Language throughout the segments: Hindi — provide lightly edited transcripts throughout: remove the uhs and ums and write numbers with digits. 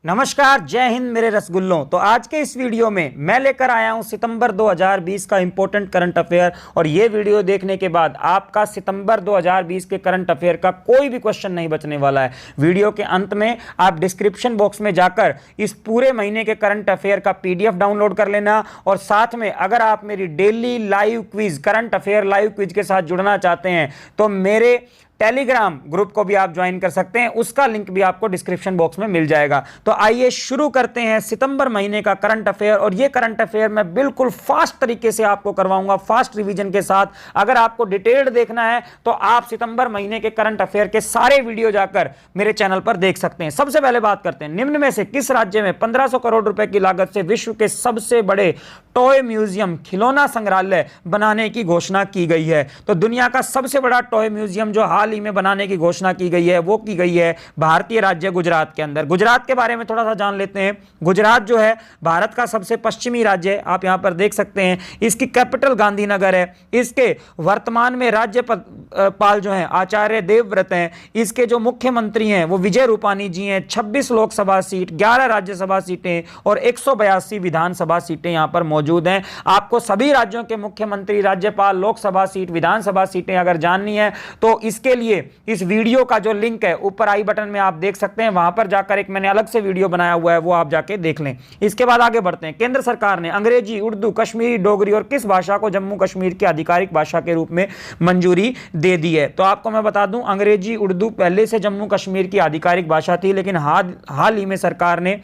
नमस्कार, जय हिंद मेरे रसगुल्लों। तो आज के इस वीडियो में मैं लेकर आया हूं सितंबर 2020 का इंपॉर्टेंट करंट अफेयर। और ये वीडियो देखने के बाद आपका सितंबर 2020 के करंट अफेयर का कोई भी क्वेश्चन नहीं बचने वाला है। वीडियो के अंत में आप डिस्क्रिप्शन बॉक्स में जाकर इस पूरे महीने के करंट अफेयर का पीडीएफ डाउनलोड कर लेना। और साथ में अगर आप मेरी daily live quiz, current affair live quiz के साथ जुड़ना चाहते हैं तो मेरे टेलीग्राम ग्रुप को भी आप ज्वाइन कर सकते हैं, उसका लिंक भी आपको डिस्क्रिप्शन बॉक्स में मिल जाएगा। तो आइए शुरू करते हैं सितंबर महीने का करंट अफेयर। और ये करंट अफेयर मैं बिल्कुल फास्ट तरीके से आपको करवाऊंगा, फास्ट रिवीजन के साथ। अगर आपको डिटेल्ड देखना है तो आप सितंबर महीने के करंट अफेयर के सारे वीडियो जाकर मेरे चैनल पर देख सकते हैं। सबसे पहले बात करते हैं, निम्न में से किस राज्य में 1500 करोड़ रुपए की लागत से विश्व के सबसे बड़े टॉय म्यूजियम, खिलौना संग्रहालय बनाने की घोषणा की गई है? तो दुनिया का सबसे बड़ा टॉय म्यूजियम जो हाल ही में बनाने की घोषणा की गई है वो की गई है भारतीय राज्य गुजरात के अंदर। गुजरात के बारे में थोड़ा सा जान लेते हैं। गुजरात जो है भारत का सबसे पश्चिमी राज्य है, आप यहां पर देख सकते हैं। इसकी कैपिटल गांधीनगर है। इसके वर्तमान में राज्यपाल जो हैं आचार्य देवव्रत हैं। इसके जो मुख्यमंत्री हैं वो विजय रूपानी जी हैं। 26 लोकसभा सीट, 11 राज्यसभा सीटें और 182 विधानसभा सीटें यहां पर मौजूद हैं। आपको सभी राज्यों के मुख्यमंत्री, राज्यपाल, लोकसभा सीट, विधानसभा सीटें अगर जाननी है तो इसके लिए इस वीडियो का जो लिंक है ऊपर आई बटन में आप देख सकते हैं। वहां पर जाकर एक मैंने अलग से वीडियो बनाया हुआ है, वो आप जाके देख लें। इसके बाद आगे बढ़ते हैं। केंद्र सरकार ने अंग्रेजी, उर्दू, कश्मीरी, डोगरी और किस भाषा को जम्मू कश्मीर की आधिकारिक भाषा के रूप में मंजूरी दे दी है? तो आपको मैं बता दूं, अंग्रेजी, उर्दू पहले से जम्मू कश्मीर की आधिकारिक भाषा थी, लेकिन हाल ही में सरकार ने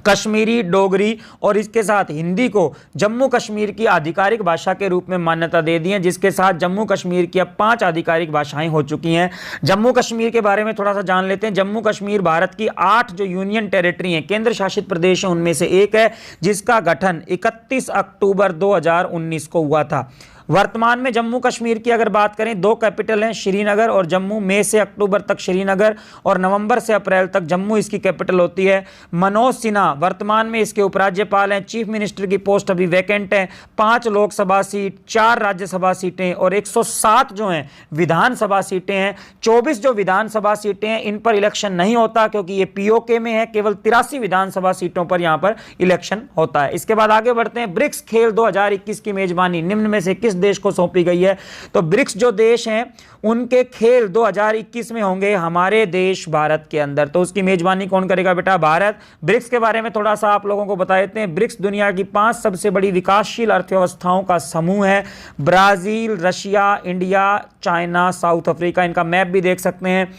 कश्मीरी, डोगरी और इसके साथ हिंदी को जम्मू कश्मीर की आधिकारिक भाषा के रूप में मान्यता दे दी है, जिसके साथ जम्मू कश्मीर की अब 5 आधिकारिक भाषाएं हो चुकी हैं। जम्मू कश्मीर के बारे में थोड़ा सा जान लेते हैं। जम्मू कश्मीर भारत की 8 जो यूनियन टेरिटरी हैं, केंद्र शासित प्रदेश हैं, उनमें से एक है, जिसका गठन 31 अक्टूबर 2019 को हुआ था। वर्तमान में जम्मू कश्मीर की अगर बात करें, 2 कैपिटल हैं, श्रीनगर और जम्मू। मई से अक्टूबर तक श्रीनगर और नवंबर से अप्रैल तक जम्मू इसकी कैपिटल होती है। मनोज सिन्हा वर्तमान में इसके उपराज्यपाल हैं। चीफ मिनिस्टर की पोस्ट अभी वैकेंट है। 5 लोकसभा सीट, 4 राज्यसभा सीटें और 107 जो हैं विधानसभा सीटें हैं। 24 जो विधानसभा सीटें हैं इन पर इलेक्शन नहीं होता क्योंकि ये पीओके में है। केवल 83 विधानसभा सीटों पर यहां पर इलेक्शन होता है। इसके बाद आगे बढ़ते हैं। ब्रिक्स खेल 2021 की मेजबानी निम्न में से किस देश को सौंपी गई है? तो ब्रिक्स जो देश हैं उनके खेल 2021 में होंगे हमारे देश भारत के अंदर। तो उसकी मेजबानी कौन करेगा बेटा? भारत। ब्रिक्स के बारे में थोड़ा सा आप लोगों को बता देते हैं। ब्रिक्स दुनिया की 5 सबसे बड़ी विकासशील अर्थव्यवस्थाओं का समूह है। Brazil, Russia, India, China, south Africa. इनका मैप भी देख सकते हैं।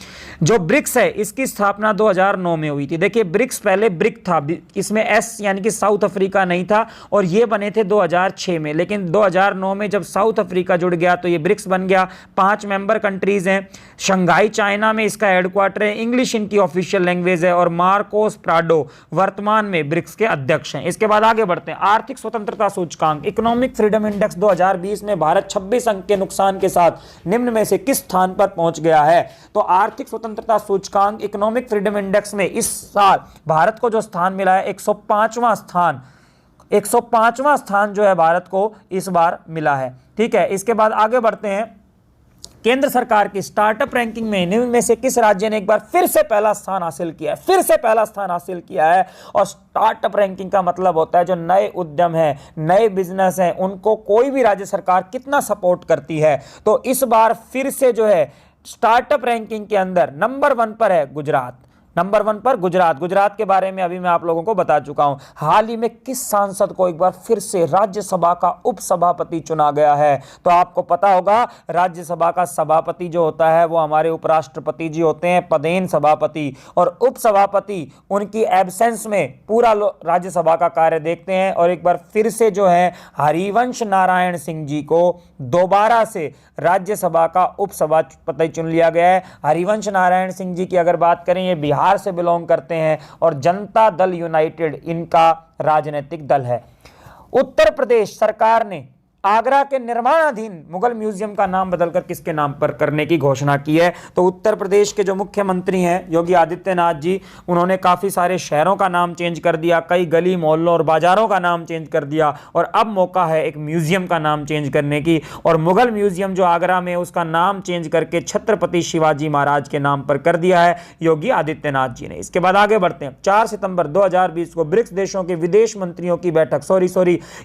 जो ब्रिक्स है इसकी स्थापना 2009 में हुई थी। देखिए, ब्रिक्स पहले ब्रिक था, इसमें एस यानी कि साउथ अफ्रीका नहीं था, और ये बने थे 2006 में। लेकिन 2009 में जब साउथ अफ्रीका जुड़ गया तो ये ब्रिक्स बन गया। 5 मेंबर कंट्रीज हैं। शंघाई चाइना में इसका हेडक्वार्टर है। इंग्लिश इनकी ऑफिशियल लैंग्वेज है। और मार्कोस प्राडो वर्तमान में ब्रिक्स के अध्यक्ष हैं। इसके बाद आगे बढ़ते हैं। आर्थिक स्वतंत्रता सूचकांक, इकोनॉमिक फ्रीडम इंडेक्स 2020 में भारत 26 अंक के नुकसान के साथ निम्न में से किस स्थान पर पहुंच गया है? तो आर्थिक स्वतंत्रता सूचकांक, इकोनॉमिक फ्रीडम इंडेक्स में इस साल भारत को जो स्थान मिला है 105वां स्थान, 105वां स्थान जो है भारत को इस बार मिला है। ठीक है, इसके बाद आगे बढ़ते हैं। केंद्र सरकार की स्टार्टअप रैंकिंग में निम्न में से किस राज्य ने एक बार फिर से पहला स्थान हासिल किया है? फिर से पहला स्थान हासिल किया है। और स्टार्टअप रैंकिंग का मतलब होता है जो नए उद्यम है, नए बिजनेस हैं, उनको कोई भी राज्य सरकार कितना सपोर्ट करती है। तो इस बार फिर से जो है स्टार्टअप रैंकिंग के अंदर नंबर 1 पर है गुजरात। नंबर 1 पर गुजरात। गुजरात के बारे में अभी मैं आप लोगों को बता चुका हूं। हाल ही में किस सांसद को एक बार फिर से राज्यसभा का उपसभापति चुना गया है? तो आपको पता होगा राज्यसभा का सभापति जो होता है वो हमारे उपराष्ट्रपति जी होते हैं, पदेन सभापति। और उपसभापति उनकी एब्सेंस में पूरा राज्यसभा का कार्य देखते हैं। और एक बार फिर से जो है हरिवंश नारायण सिंह जी को दोबारा से राज्यसभा का उपसभापति चुन लिया गया है। हरिवंश नारायण सिंह जी की अगर बात करें, ये बिहार से बिलोंग करते हैं और जनता दल यूनाइटेड इनका राजनीतिक दल है। उत्तर प्रदेश सरकार ने आगरा के निर्माणाधीन मुगल म्यूजियम का नाम बदलकर किसके नाम पर करने की घोषणा की है? तो उत्तर प्रदेश के जो मुख्यमंत्री हैं योगी आदित्यनाथ जी, उन्होंने काफी सारे शहरों का नाम चेंज कर दिया, कई गली मोहल्लों और बाजारों का नाम चेंज कर दिया, और अब मौका है एक म्यूजियम का नाम चेंज करने की। और मुगल म्यूजियम जो आगरा में, उसका नाम चेंज करके छत्रपति शिवाजी महाराज के नाम पर कर दिया है योगी आदित्यनाथ जी ने। इसके बाद आगे बढ़ते हैं। 4 सितंबर 2020 को ब्रिक्स देशों के विदेश मंत्रियों की बैठक, सॉरी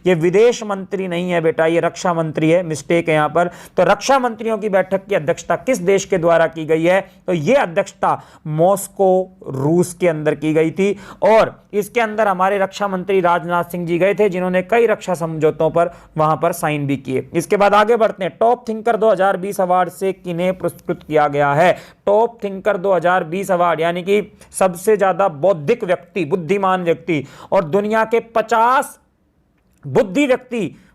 ये विदेश मंत्री नहीं है बेटा, ये रक्षा मंत्री है, मिस्टेक है यहां पर। तो रक्षा मंत्रियों की बैठक की अध्यक्षता किस देश के द्वारा की गई है? तो यह अध्यक्षता मॉस्को, रूस के अंदर की गई थी, और इसके अंदर हमारे रक्षा मंत्री राजनाथ सिंह जी गए थे, जिन्होंने कई रक्षा समझौतों पर वहां पर साइन भी किए। इसके बाद आगे बढ़ते हैं। टॉप थिंकर 2020 अवार्ड से किन्हें पुरस्कृत किया गया है? टॉप थिंकर 2020 अवार्ड यानी कि सबसे ज्यादा बौद्धिक व्यक्ति, बुद्धिमान व्यक्ति, और दुनिया के 50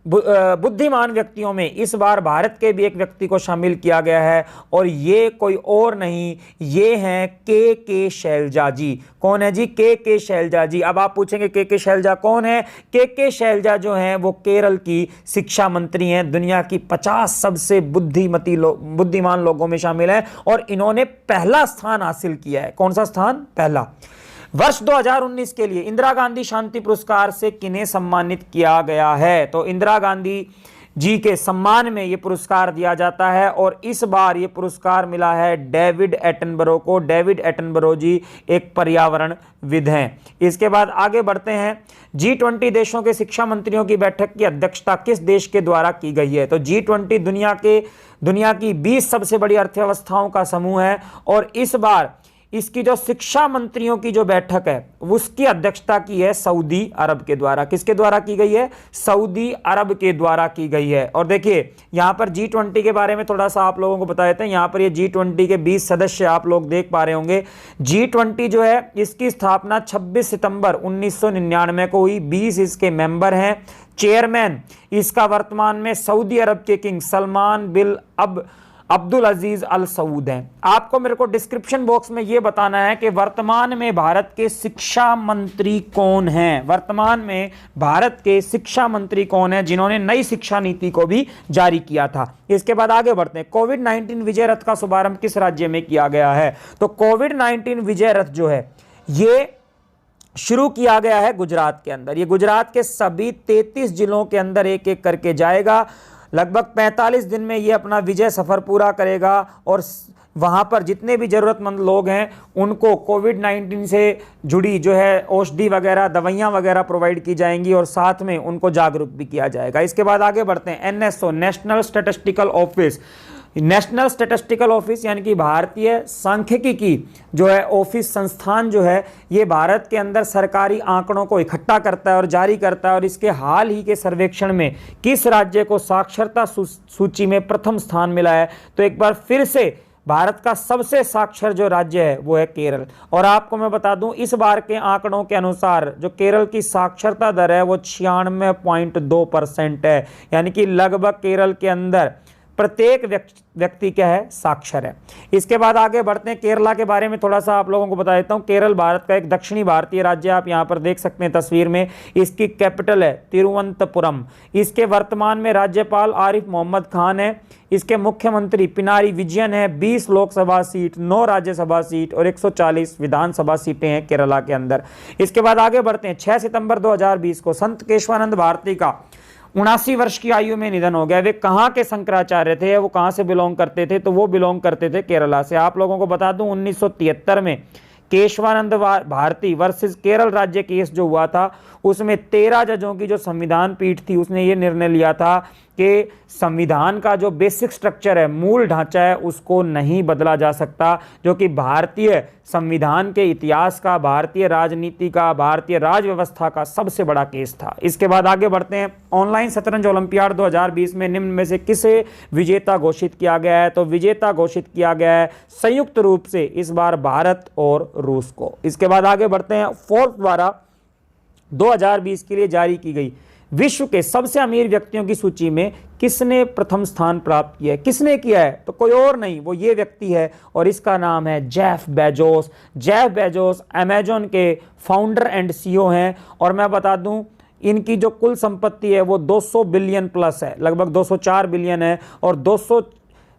बुद्धिमान व्यक्तियों में इस बार भारत के भी एक व्यक्ति को शामिल किया गया है, और ये कोई और नहीं, ये हैं के शैलजा जी। कौन है जी? के शैलजा जी। अब आप पूछेंगे के शैलजा कौन है? के शैलजा जो हैं वो केरल की शिक्षा मंत्री हैं, दुनिया की 50 सबसे बुद्धिमान लोगों में शामिल हैं, और इन्होंने पहला स्थान हासिल किया है। कौन सा स्थान? पहला। वर्ष 2019 के लिए इंदिरा गांधी शांति पुरस्कार से किन्हें सम्मानित किया गया है? तो इंदिरा गांधी जी के सम्मान में यह पुरस्कार दिया जाता है, और इस बार यह पुरस्कार मिला है डेविड एटनबरो को। डेविड एटनबरो जी एक पर्यावरणविद हैं। इसके बाद आगे बढ़ते हैं। G20 देशों के शिक्षा मंत्रियों की बैठक की अध्यक्षता किस देश के द्वारा की गई है? तो G20 दुनिया की 20 सबसे बड़ी अर्थव्यवस्थाओं का समूह है, और इस बार इसकी जो शिक्षा मंत्रियों की जो बैठक है उसकी अध्यक्षता की है सऊदी अरब के द्वारा। किसके द्वारा की गई है? सऊदी अरब के द्वारा की गई है। और देखिए यहां पर G20 के बारे में थोड़ा सा आप लोगों को बता देते हैं। यहां पर ये G20 के 20 सदस्य आप लोग देख पा रहे होंगे। G20 जो है इसकी स्थापना 26 सितंबर 1999 को हुई। 20 इसके मेंबर हैं। चेयरमैन इसका वर्तमान में सऊदी अरब के किंग सलमान बिन अब्दुल अजीज अल सऊद हैं। आपको मेरे को डिस्क्रिप्शन बॉक्स में यह बताना है कि वर्तमान में भारत के शिक्षा मंत्री कौन हैं। वर्तमान में भारत के शिक्षा मंत्री कौन हैं जिन्होंने नई शिक्षा नीति को भी जारी किया था। इसके बाद आगे बढ़ते हैं। कोविड-19 विजय रथ का शुभारंभ किस राज्य में किया गया है? तो कोविड-19 विजय रथ जो है ये शुरू किया गया है गुजरात के अंदर। ये गुजरात के सभी 33 जिलों के अंदर एक एक करके जाएगा। लगभग 45 दिन में ये अपना विजय सफर पूरा करेगा, और वहां पर जितने भी जरूरतमंद लोग हैं उनको कोविड-19 से जुड़ी जो है औषधि वगैरह, दवाइयां वगैरह प्रोवाइड की जाएंगी, और साथ में उनको जागरूक भी किया जाएगा। इसके बाद आगे बढ़ते हैं। NSO national statistical office. National statistical office यानी कि भारतीय सांख्यिकी की जो है ऑफिस, संस्थान जो है, ये भारत के अंदर सरकारी आंकड़ों को इकट्ठा करता है और जारी करता है। और इसके हाल ही के सर्वेक्षण में किस राज्य को साक्षरता सूची में प्रथम स्थान मिला है? तो एक बार फिर से भारत का सबसे साक्षर जो राज्य है वो है केरल। और आपको मैं बता दूं, इस बार के आंकड़ों के अनुसार जो केरल की साक्षरता दर है वो 96.2% है, यानी कि लगभग केरल के अंदर प्रत्येक व्यक्ति क्या है? साक्षर है। इसके बाद आगे बढ़ते हैं। केरला के बारे में थोड़ा सा आप लोगों को बता देता हूं। केरल भारत का एक दक्षिणी भारतीय राज्य, आप यहां पर देख सकते हैं तस्वीर में। इसकी कैपिटल है तिरुवनंतपुरम। इसके वर्तमान में राज्यपाल आरिफ मोहम्मद खान है। इसके मुख्यमंत्री पिनारी विजयन है। 20 लोकसभा सीट, 9 राज्यसभा सीट और 140 विधानसभा सीटें हैं केरला के अंदर। इसके बाद आगे बढ़ते हैं। 6 सितंबर 2020 को संत केशवानंद भारती का 79 वर्ष की आयु में निधन हो गया। वे कहाँ के शंकराचार्य थे? वो कहाँ से बिलोंग करते थे? तो वो बिलोंग करते थे केरला से। आप लोगों को बता दूं 1973 में केशवानंद भारती वर्सेस केरल राज्य केस जो हुआ था, उसमें 13 जजों की जो संविधान पीठ थी उसने ये निर्णय लिया था कि संविधान का जो बेसिक स्ट्रक्चर है, मूल ढांचा है, उसको नहीं बदला जा सकता, जो कि भारतीय संविधान के इतिहास का, भारतीय राजनीति का, भारतीय राज व्यवस्था का सबसे बड़ा केस था। इसके बाद आगे बढ़ते हैं। ऑनलाइन शतरंज ओलंपियाड 2020 में निम्न में से किसे विजेता घोषित किया गया है? तो विजेता घोषित किया गया है संयुक्त रूप से इस बार भारत और रूस को। इसके बाद आगे बढ़ते हैं। फोर्ब्स द्वारा 2020 के लिए जारी की गई विश्व के सबसे अमीर व्यक्तियों की सूची में किसने प्रथम स्थान प्राप्त किया है? किसने किया है? तो कोई और नहीं, वो ये व्यक्ति है, और इसका नाम है Jeff Bezos. Jeff Bezos Amazon के फाउंडर एंड CEO हैं। और मैं बता दूं, इनकी जो कुल संपत्ति है वो 200 बिलियन प्लस है, लगभग 204 बिलियन है, और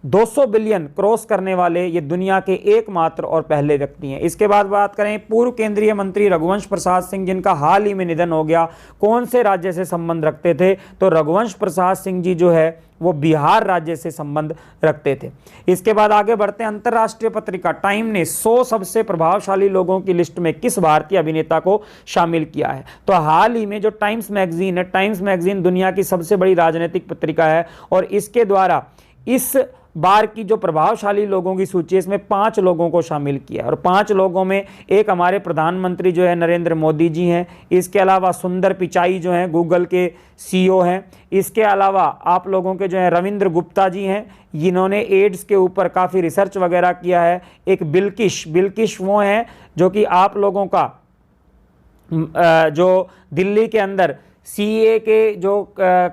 200 बिलियन क्रॉस करने वाले ये दुनिया के एकमात्र और पहले व्यक्ति हैं। इसके बाद बात करें पूर्व केंद्रीय मंत्री रघुवंश प्रसाद सिंह, जिनका हाल ही में निधन हो गया, कौन से राज्य से संबंध रखते थे? तो रघुवंश प्रसाद सिंह जी जो है वो बिहार राज्य से संबंध रखते थे। इसके बाद आगे बढ़ते हैं। अंतरराष्ट्रीय पत्रिका टाइम ने 100 सबसे प्रभावशाली लोगों की लिस्ट में किस भारतीय अभिनेता को शामिल किया है? तो हाल ही में जो टाइम्स मैगजीन है, टाइम्स मैगजीन दुनिया की सबसे बड़ी राजनीतिक पत्रिका है, और इसके द्वारा इस बार की जो प्रभावशाली लोगों की सूची है इसमें 5 लोगों को शामिल किया, और 5 लोगों में एक हमारे प्रधानमंत्री जो है नरेंद्र मोदी जी हैं, इसके अलावा सुंदर पिचाई जो हैं गूगल के सीईओ हैं, इसके अलावा आप लोगों के जो हैं रविंद्र गुप्ता जी हैं, जिन्होंने एड्स के ऊपर काफ़ी रिसर्च वगैरह किया है। एक बिल्किश वो हैं जो कि आप लोगों का जो दिल्ली के अंदर सीए के जो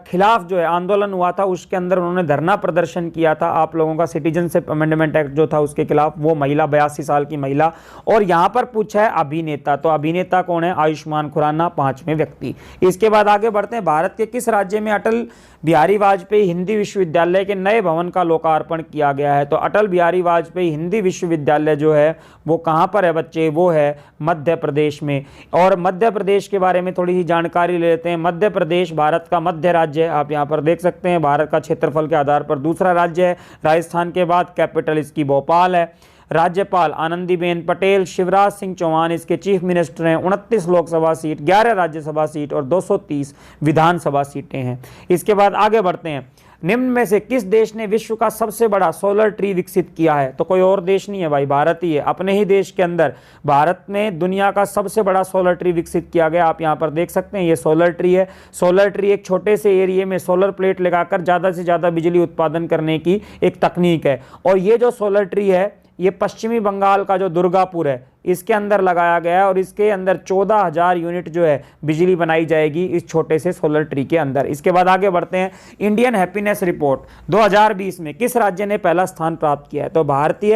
खिलाफ जो है आंदोलन हुआ था, उसके अंदर उन्होंने धरना प्रदर्शन किया था आप लोगों का सिटीजनशिप अमेंडमेंट एक्ट जो था उसके खिलाफ, वो महिला 82 साल की महिला। और यहाँ पर पूछा है अभिनेता, तो अभिनेता कौन है? आयुष्मान खुराना, 5वें व्यक्ति। इसके बाद आगे बढ़ते हैं। भारत के किस राज्य में अटल बिहारी वाजपेयी हिंदी विश्वविद्यालय के नए भवन का लोकार्पण किया गया है? तो अटल बिहारी वाजपेयी हिंदी विश्वविद्यालय जो है वो कहाँ पर है बच्चे? वो है मध्य प्रदेश में। और मध्य प्रदेश के बारे में थोड़ी सी जानकारी लेते हैं। मध्य प्रदेश भारत का मध्य राज्य है, आप यहाँ पर देख सकते हैं, भारत का क्षेत्रफल के आधार पर दूसरा राज्य है। राजस्थान के बाद कैपिटल इसकी भोपाल है। राज्यपाल आनंदीबेन पटेल, शिवराज सिंह चौहान इसके चीफ मिनिस्टर हैं। 29 लोकसभा सीट, 11 राज्यसभा सीट और 230 विधानसभा सीटें हैं। इसके बाद आगे बढ़ते हैं। निम्न में से किस देश ने विश्व का सबसे बड़ा सोलर ट्री विकसित किया है? तो कोई और देश नहीं है भाई, भारत ही है। अपने ही देश के अंदर भारत में दुनिया का सबसे बड़ा सोलर ट्री विकसित किया गया। आप यहाँ पर देख सकते हैं, ये सोलर ट्री है। सोलर ट्री एक छोटे से एरिया में सोलर प्लेट लगाकर ज़्यादा से ज़्यादा बिजली उत्पादन करने की एक तकनीक है। और ये जो सोलर ट्री है ये पश्चिमी बंगाल का जो दुर्गापुर है इसके अंदर लगाया गया है, और इसके अंदर 14,000 यूनिट जो है बिजली बनाई जाएगी इस छोटे से सोलर ट्री के अंदर। इसके बाद आगे बढ़ते हैं। इंडियन हैप्पीनेस रिपोर्ट 2020 में किस राज्य ने पहला स्थान प्राप्त किया है? तो भारतीय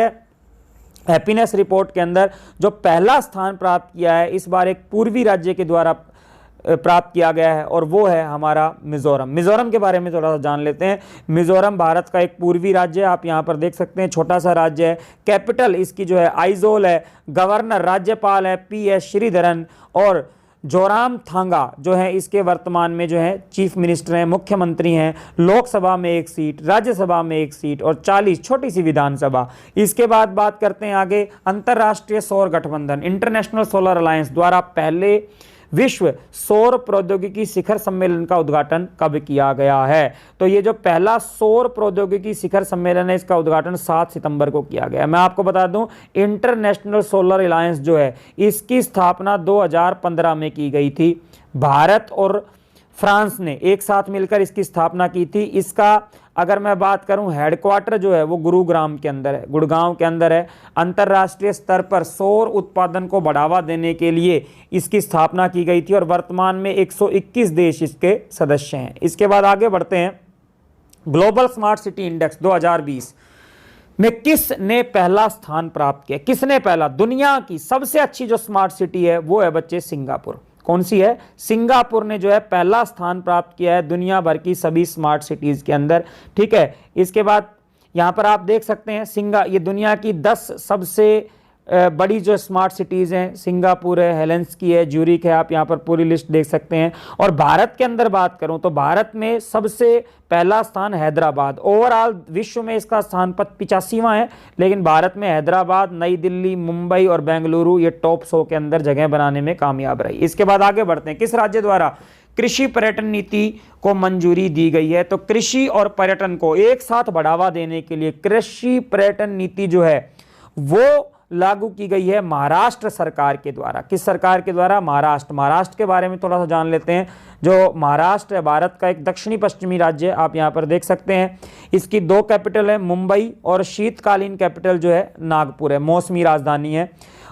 हैप्पीनेस रिपोर्ट के अंदर जो पहला स्थान प्राप्त किया है इस बार एक पूर्वी राज्य के द्वारा प्राप्त किया गया है, और वो है हमारा मिजोरम। मिजोरम के बारे में थोड़ा सा जान लेते हैं। मिजोरम भारत का एक पूर्वी राज्य है, आप यहाँ पर देख सकते हैं, छोटा सा राज्य है। कैपिटल इसकी जो है आइजोल है। गवर्नर राज्यपाल है PS श्रीधरन, और जोराम थांगा जो है इसके वर्तमान में जो है चीफ मिनिस्टर हैं, मुख्यमंत्री हैं। लोकसभा में 1 सीट, राज्यसभा में 1 सीट और 40 छोटी सी विधानसभा। इसके बाद बात करते हैं आगे। अंतर्राष्ट्रीय सौर गठबंधन इंटरनेशनल सोलर अलायंस द्वारा पहले विश्व सौर प्रौद्योगिकी शिखर सम्मेलन का उद्घाटन कब किया गया है? तो ये जो पहला सौर प्रौद्योगिकी शिखर सम्मेलन है इसका उद्घाटन 7 सितंबर को किया गया। मैं आपको बता दूं, इंटरनेशनल सोलर अलायंस जो है इसकी स्थापना 2015 में की गई थी। भारत और फ्रांस ने एक साथ मिलकर इसकी स्थापना की थी। इसका अगर मैं बात करूं, हेडक्वार्टर जो है वो गुरुग्राम के अंदर है, गुड़गांव के अंदर है। अंतर्राष्ट्रीय स्तर पर सौर उत्पादन को बढ़ावा देने के लिए इसकी स्थापना की गई थी, और वर्तमान में 121 देश इसके सदस्य हैं। इसके बाद आगे बढ़ते हैं। ग्लोबल स्मार्ट सिटी इंडेक्स 2020 में किसने पहला स्थान प्राप्त किया? किसने पहला? दुनिया की सबसे अच्छी जो स्मार्ट सिटी है वो है बच्चे सिंगापुर। कौन सी है? सिंगापुर ने जो है पहला स्थान प्राप्त किया है दुनिया भर की सभी स्मार्ट सिटीज के अंदर। ठीक है। इसके बाद यहां पर आप देख सकते हैं ये दुनिया की 10 सबसे बड़ी जो स्मार्ट सिटीज़ हैं, सिंगापुर है, हेलेंस्की है, ज्यूरिक है, आप यहाँ पर पूरी लिस्ट देख सकते हैं। और भारत के अंदर बात करूँ तो भारत में सबसे पहला स्थान हैदराबाद। ओवरऑल विश्व में इसका स्थान 85वां है, लेकिन भारत में हैदराबाद, नई दिल्ली, मुंबई और बेंगलुरु ये टॉप 100 के अंदर जगह बनाने में कामयाब रही। इसके बाद आगे बढ़ते हैं। किस राज्य द्वारा कृषि पर्यटन नीति को मंजूरी दी गई है? तो कृषि और पर्यटन को एक साथ बढ़ावा देने के लिए कृषि पर्यटन नीति जो है वो लागू की गई है महाराष्ट्र सरकार के द्वारा। किस सरकार के द्वारा? महाराष्ट्र के बारे में थोड़ा सा जान लेते हैं। जो महाराष्ट्र है भारत का एक दक्षिणी पश्चिमी राज्य है, आप यहाँ पर देख सकते हैं। इसकी 2 कैपिटल है, मुंबई, और शीतकालीन कैपिटल जो है नागपुर है, मौसमी राजधानी है।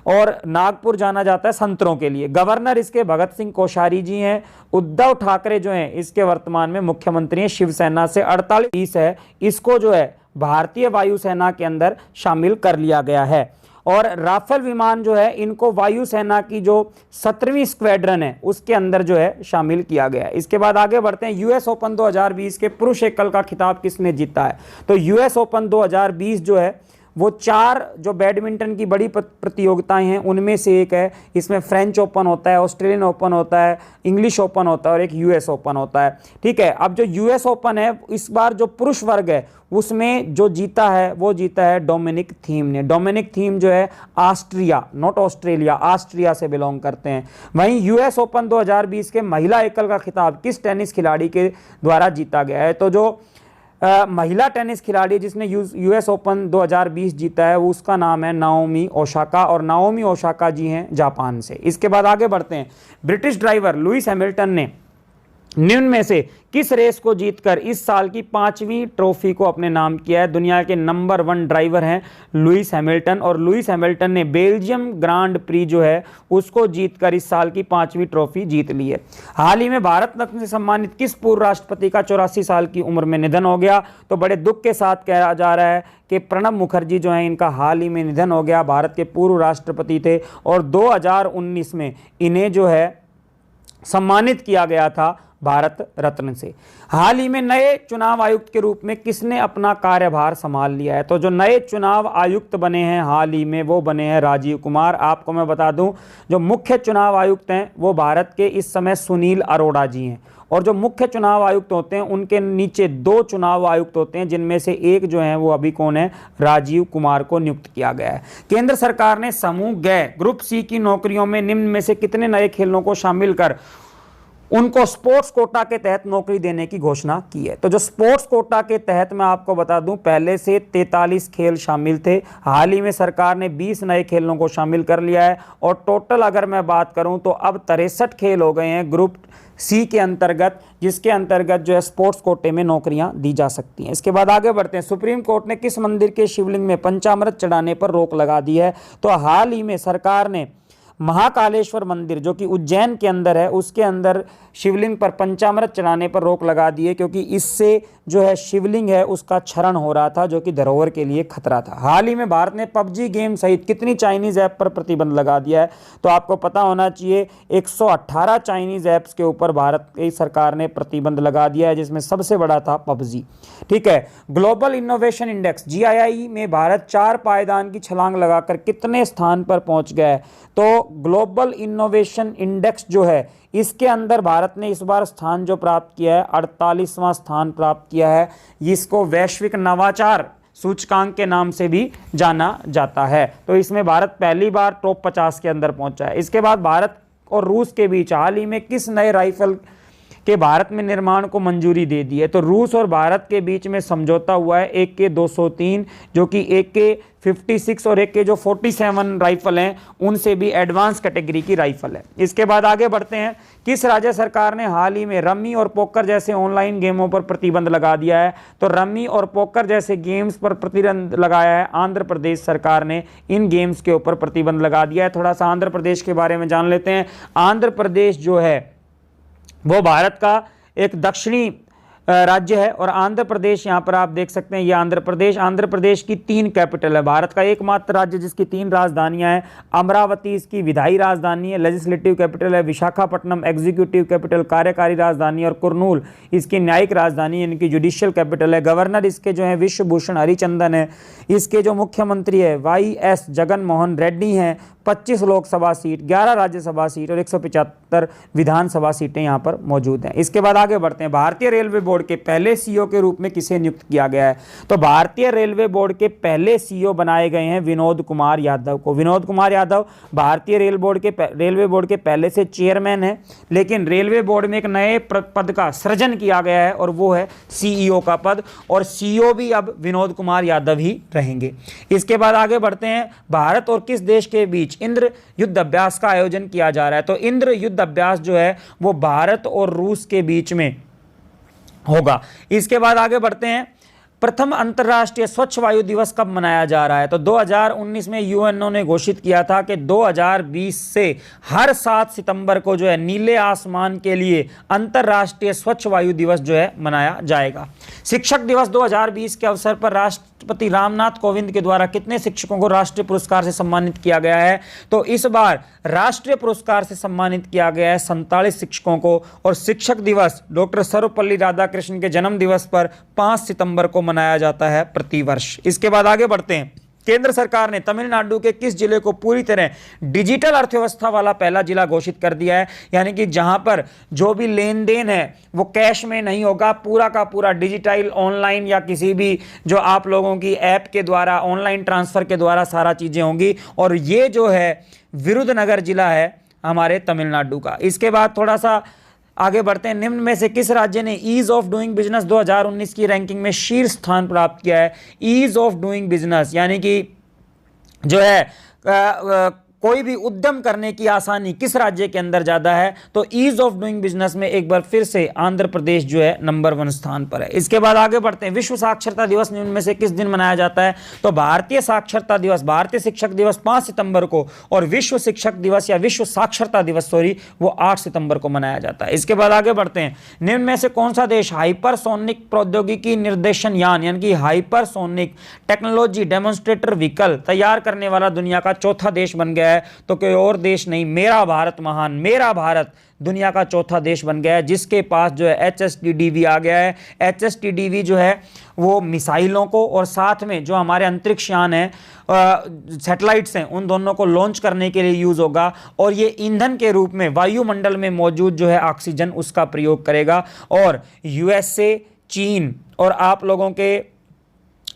और नागपुर जाना जाता है संतरों के लिए। गवर्नर इसके भगत सिंह कोश्यारी जी हैं। उद्धव ठाकरे जो हैं इसके वर्तमान में मुख्यमंत्री हैं। शिवसेना से 48 है, इसको जो है भारतीय वायुसेना के अंदर शामिल कर लिया गया है। और राफेल विमान जो है इनको वायुसेना की जो 17वीं स्क्वाड्रन है उसके अंदर जो है शामिल किया गया है। इसके बाद आगे बढ़ते हैं, यूएस ओपन 2020 के पुरुष एकल का खिताब किसने जीता है? तो यूएस ओपन 2020 जो है वो 4 जो बैडमिंटन की बड़ी प्रतियोगिताएं हैं उनमें से एक है। इसमें फ्रेंच ओपन होता है, ऑस्ट्रेलियन ओपन होता है, इंग्लिश ओपन होता है और एक यूएस ओपन होता है। ठीक है, अब जो यूएस ओपन है इस बार जो पुरुष वर्ग है उसमें जो जीता है वो जीता है डोमिनिक थीम ने। डोमिनिक थीम जो है ऑस्ट्रिया, नॉट ऑस्ट्रेलिया, ऑस्ट्रिया से बिलोंग करते हैं। वहीं यूएस ओपन 2020 के महिला एकल का खिताब किस टेनिस खिलाड़ी के द्वारा जीता गया है? तो जो महिला टेनिस खिलाड़ी जिसने यूएस ओपन 2020 जीता है उसका नाम है नाओमी ओसाका, और नाओमी ओसाका जी हैं जापान से। इसके बाद आगे बढ़ते हैं, ब्रिटिश ड्राइवर लुइस हैमिल्टन ने निम्न में से किस रेस को जीतकर इस साल की 5वीं ट्रॉफी को अपने नाम किया है? दुनिया के नंबर 1 ड्राइवर हैं लुइस हैमिल्टन, और लुइस हैमिल्टन ने बेल्जियम ग्रांड प्री जो है उसको जीतकर इस साल की 5वीं ट्रॉफी जीत ली है। हाल ही में भारत रत्न से सम्मानित किस पूर्व राष्ट्रपति का 84 साल की उम्र में निधन हो गया? तो बड़े दुख के साथ कहा जा रहा है कि प्रणब मुखर्जी जो है इनका हाल ही में निधन हो गया। भारत के पूर्व राष्ट्रपति थे और 2019 में इन्हें जो है सम्मानित किया गया था भारत रत्न से। हाल ही में नए चुनाव आयुक्त के रूप में किसने अपना कार्यभार संभाल लिया है? तो जो नए चुनाव आयुक्त बने हैं हाल ही में वो बने हैं राजीव कुमार। आपको मैं बता दूं जो मुख्य चुनाव आयुक्त हैं वो भारत के इस समय सुनील अरोड़ा जी हैं, और जो मुख्य चुनाव आयुक्त होते हैं उनके नीचे 2 चुनाव आयुक्त होते हैं जिनमें से एक जो है वो अभी कौन है? राजीव कुमार को नियुक्त किया गया है। केंद्र सरकार ने समूह ग ग्रुप सी की नौकरियों में निम्न में से कितने नए खेलों को शामिल कर उनको स्पोर्ट्स कोटा के तहत नौकरी देने की घोषणा की है? तो जो स्पोर्ट्स कोटा के तहत मैं आपको बता दूं पहले से 43 खेल शामिल थे, हाल ही में सरकार ने 20 नए खेलों को शामिल कर लिया है, और टोटल अगर मैं बात करूं तो अब 63 खेल हो गए हैं ग्रुप सी के अंतर्गत, जिसके अंतर्गत जो है स्पोर्ट्स कोटे में नौकरियां दी जा सकती हैं। इसके बाद आगे बढ़ते हैं, सुप्रीम कोर्ट ने किस मंदिर के शिवलिंग में पंचामृत चढ़ाने पर रोक लगा दी है? तो हाल ही में सरकार ने महाकालेश्वर मंदिर जो कि उज्जैन के अंदर है उसके अंदर शिवलिंग पर पंचामृत चढ़ाने पर रोक लगा दी है, क्योंकि इससे जो है शिवलिंग है उसका क्षरण हो रहा था जो कि धरोहर के लिए खतरा था। हाल ही में भारत ने पबजी गेम सहित कितनी चाइनीज ऐप पर प्रतिबंध लगा दिया है? तो आपको पता होना चाहिए 118 चाइनीज ऐप्स के ऊपर भारत की सरकार ने प्रतिबंध लगा दिया है, जिसमें सबसे बड़ा था पबजी। ठीक है, ग्लोबल इनोवेशन इंडेक्स GII में भारत 4 पायदान की छलांग लगाकर कितने स्थान पर पहुंच गया है? तो ग्लोबल इनोवेशन इंडेक्स जो है इसके अंदर भारत ने इस बार स्थान जो प्राप्त किया है 48वां स्थान प्राप्त किया है। इसको वैश्विक नवाचार सूचकांक के नाम से भी जाना जाता है। तो इसमें भारत पहली बार टॉप 50 के अंदर पहुंचा है। इसके बाद भारत और रूस के बीच हाल ही में किस नए राइफल के भारत में निर्माण को मंजूरी दे दी है? तो रूस और भारत के बीच में समझौता हुआ है AK-203 जो कि AK-56 और AK-47 राइफल हैं उनसे भी एडवांस कैटेगरी की राइफल है। इसके बाद आगे बढ़ते हैं, किस राज्य सरकार ने हाल ही में रम्मी और पोकर जैसे ऑनलाइन गेमों पर प्रतिबंध लगा दिया है? तो रम्मी और पोकर जैसे गेम्स पर प्रतिबंध लगाया है आंध्र प्रदेश सरकार ने, इन गेम्स के ऊपर प्रतिबंध लगा दिया है। थोड़ा सा आंध्र प्रदेश के बारे में जान लेते हैं। आंध्र प्रदेश जो है वो भारत का एक दक्षिणी राज्य है, और आंध्र प्रदेश यहाँ पर आप देख सकते हैं ये आंध्र प्रदेश की 3 कैपिटल है। भारत का एकमात्र राज्य जिसकी 3 राजधानियां हैं। अमरावती इसकी विधायी राजधानी है, लेजिस्लेटिव कैपिटल है। विशाखापट्टनम एग्जीक्यूटिव कैपिटल, कार्यकारी राजधानी, और कुर्नूल इसकी न्यायिक राजधानी यानी कि जुडिशियल कैपिटल है। गवर्नर इसके जो है विश्वभूषण हरिचंदन है। इसके जो मुख्यमंत्री है YS जगनमोहन रेड्डी हैं। 25 लोकसभा सीट, 11 राज्यसभा सीट और 175 विधानसभा सीटें यहाँ पर मौजूद हैं। इसके बाद आगे बढ़ते हैं, भारतीय रेलवे बोर्ड के पहले CEO के रूप में किसे नियुक्त किया गया है? तो भारतीय रेलवे बोर्ड के पहले CEO बनाए गए हैं विनोद कुमार यादव को। विनोद कुमार यादव भारतीय रेलवे बोर्ड के पहले से चेयरमैन है, लेकिन रेलवे बोर्ड में एक नए पद का सृजन किया गया है और वो है CEO का पद, और CEO भी अब विनोद कुमार यादव ही रहेंगे। इसके बाद आगे बढ़ते हैं, भारत और किस देश के बीच इंद्र युद्ध अभ्यास का आयोजन किया जा रहा है? तो इंद्र युद्ध अभ्यास जो है वो भारत और रूस के बीच में होगा। इसके बाद आगे बढ़ते हैं, प्रथम अंतर्राष्ट्रीय स्वच्छ वायु दिवस कब मनाया जा रहा है? तो 2019 में यूएनओ ने घोषित किया था कि 2020 से हर 7 सितंबर को जो है नीले आसमान के लिए अंतर्राष्ट्रीय स्वच्छ वायु दिवस जो है मनाया जाएगा। शिक्षक दिवस 2020 के अवसर पर राष्ट्रपति रामनाथ कोविंद के द्वारा कितने शिक्षकों को राष्ट्रीय पुरस्कार से सम्मानित किया गया है? तो इस बार राष्ट्रीय पुरस्कार से सम्मानित किया गया है 47 शिक्षकों को। और शिक्षक दिवस डॉक्टर सर्वपल्ली राधाकृष्णन के जन्म दिवस पर 5 सितंबर को मनाया जाता है प्रतिवर्ष। इसके बाद आगे बढ़ते हैं। केंद्र सरकार ने तमिलनाडु के किस जिले को पूरी तरह डिजिटल अर्थव्यवस्था वाला पहला जिला घोषित कर दिया है? यानी कि जहां पर जो भी लेन देन है वो कैश में नहीं होगा, पूरा का पूरा डिजिटल ऑनलाइन या किसी भी जो आप लोगों की ऐप के द्वारा ऑनलाइन ट्रांसफर के द्वारा सारा चीजें होंगी। और ये जो है विरुधनगर जिला है हमारे तमिलनाडु का। इसके बाद थोड़ा सा आगे बढ़ते हैं। निम्न में से किस राज्य ने ईज ऑफ डूइंग बिजनेस 2019 की रैंकिंग में शीर्ष स्थान प्राप्त किया है? ईज ऑफ डूइंग बिजनेस यानी कि जो है कोई भी उद्यम करने की आसानी किस राज्य के अंदर ज्यादा है? तो ईज ऑफ डूइंग बिजनेस में एक बार फिर से आंध्र प्रदेश जो है नंबर 1 स्थान पर है। इसके बाद आगे बढ़ते हैं। विश्व साक्षरता दिवस निम्न में से किस दिन मनाया जाता है? तो भारतीय साक्षरता दिवस, भारतीय शिक्षक दिवस 5 सितंबर को और विश्व शिक्षक दिवस या विश्व साक्षरता दिवस वो 8 सितंबर को मनाया जाता है। इसके बाद आगे बढ़ते हैं। निम्न में से कौन सा देश हाइपरसोनिक प्रौद्योगिकी निर्देशन यान यानी कि हाइपरसोनिक टेक्नोलॉजी डेमोन्स्ट्रेटर व्हीकल तैयार करने वाला दुनिया का चौथा देश बन गया है? तो कोई और देश नहीं, मेरा भारत महान, मेरा भारत दुनिया का चौथा देश बन गया है, जिसके पास जो है HSTDV आ गया है। HSTDV जो है वो मिसाइलों को और साथ में जो हमारे अंतरिक्ष यान है सैटेलाइट्स हैं उन दोनों को लॉन्च करने के लिए यूज होगा। और ये ईंधन के रूप में वायुमंडल में मौजूद जो है ऑक्सीजन उसका प्रयोग करेगा। और USA, चीन और आप लोगों के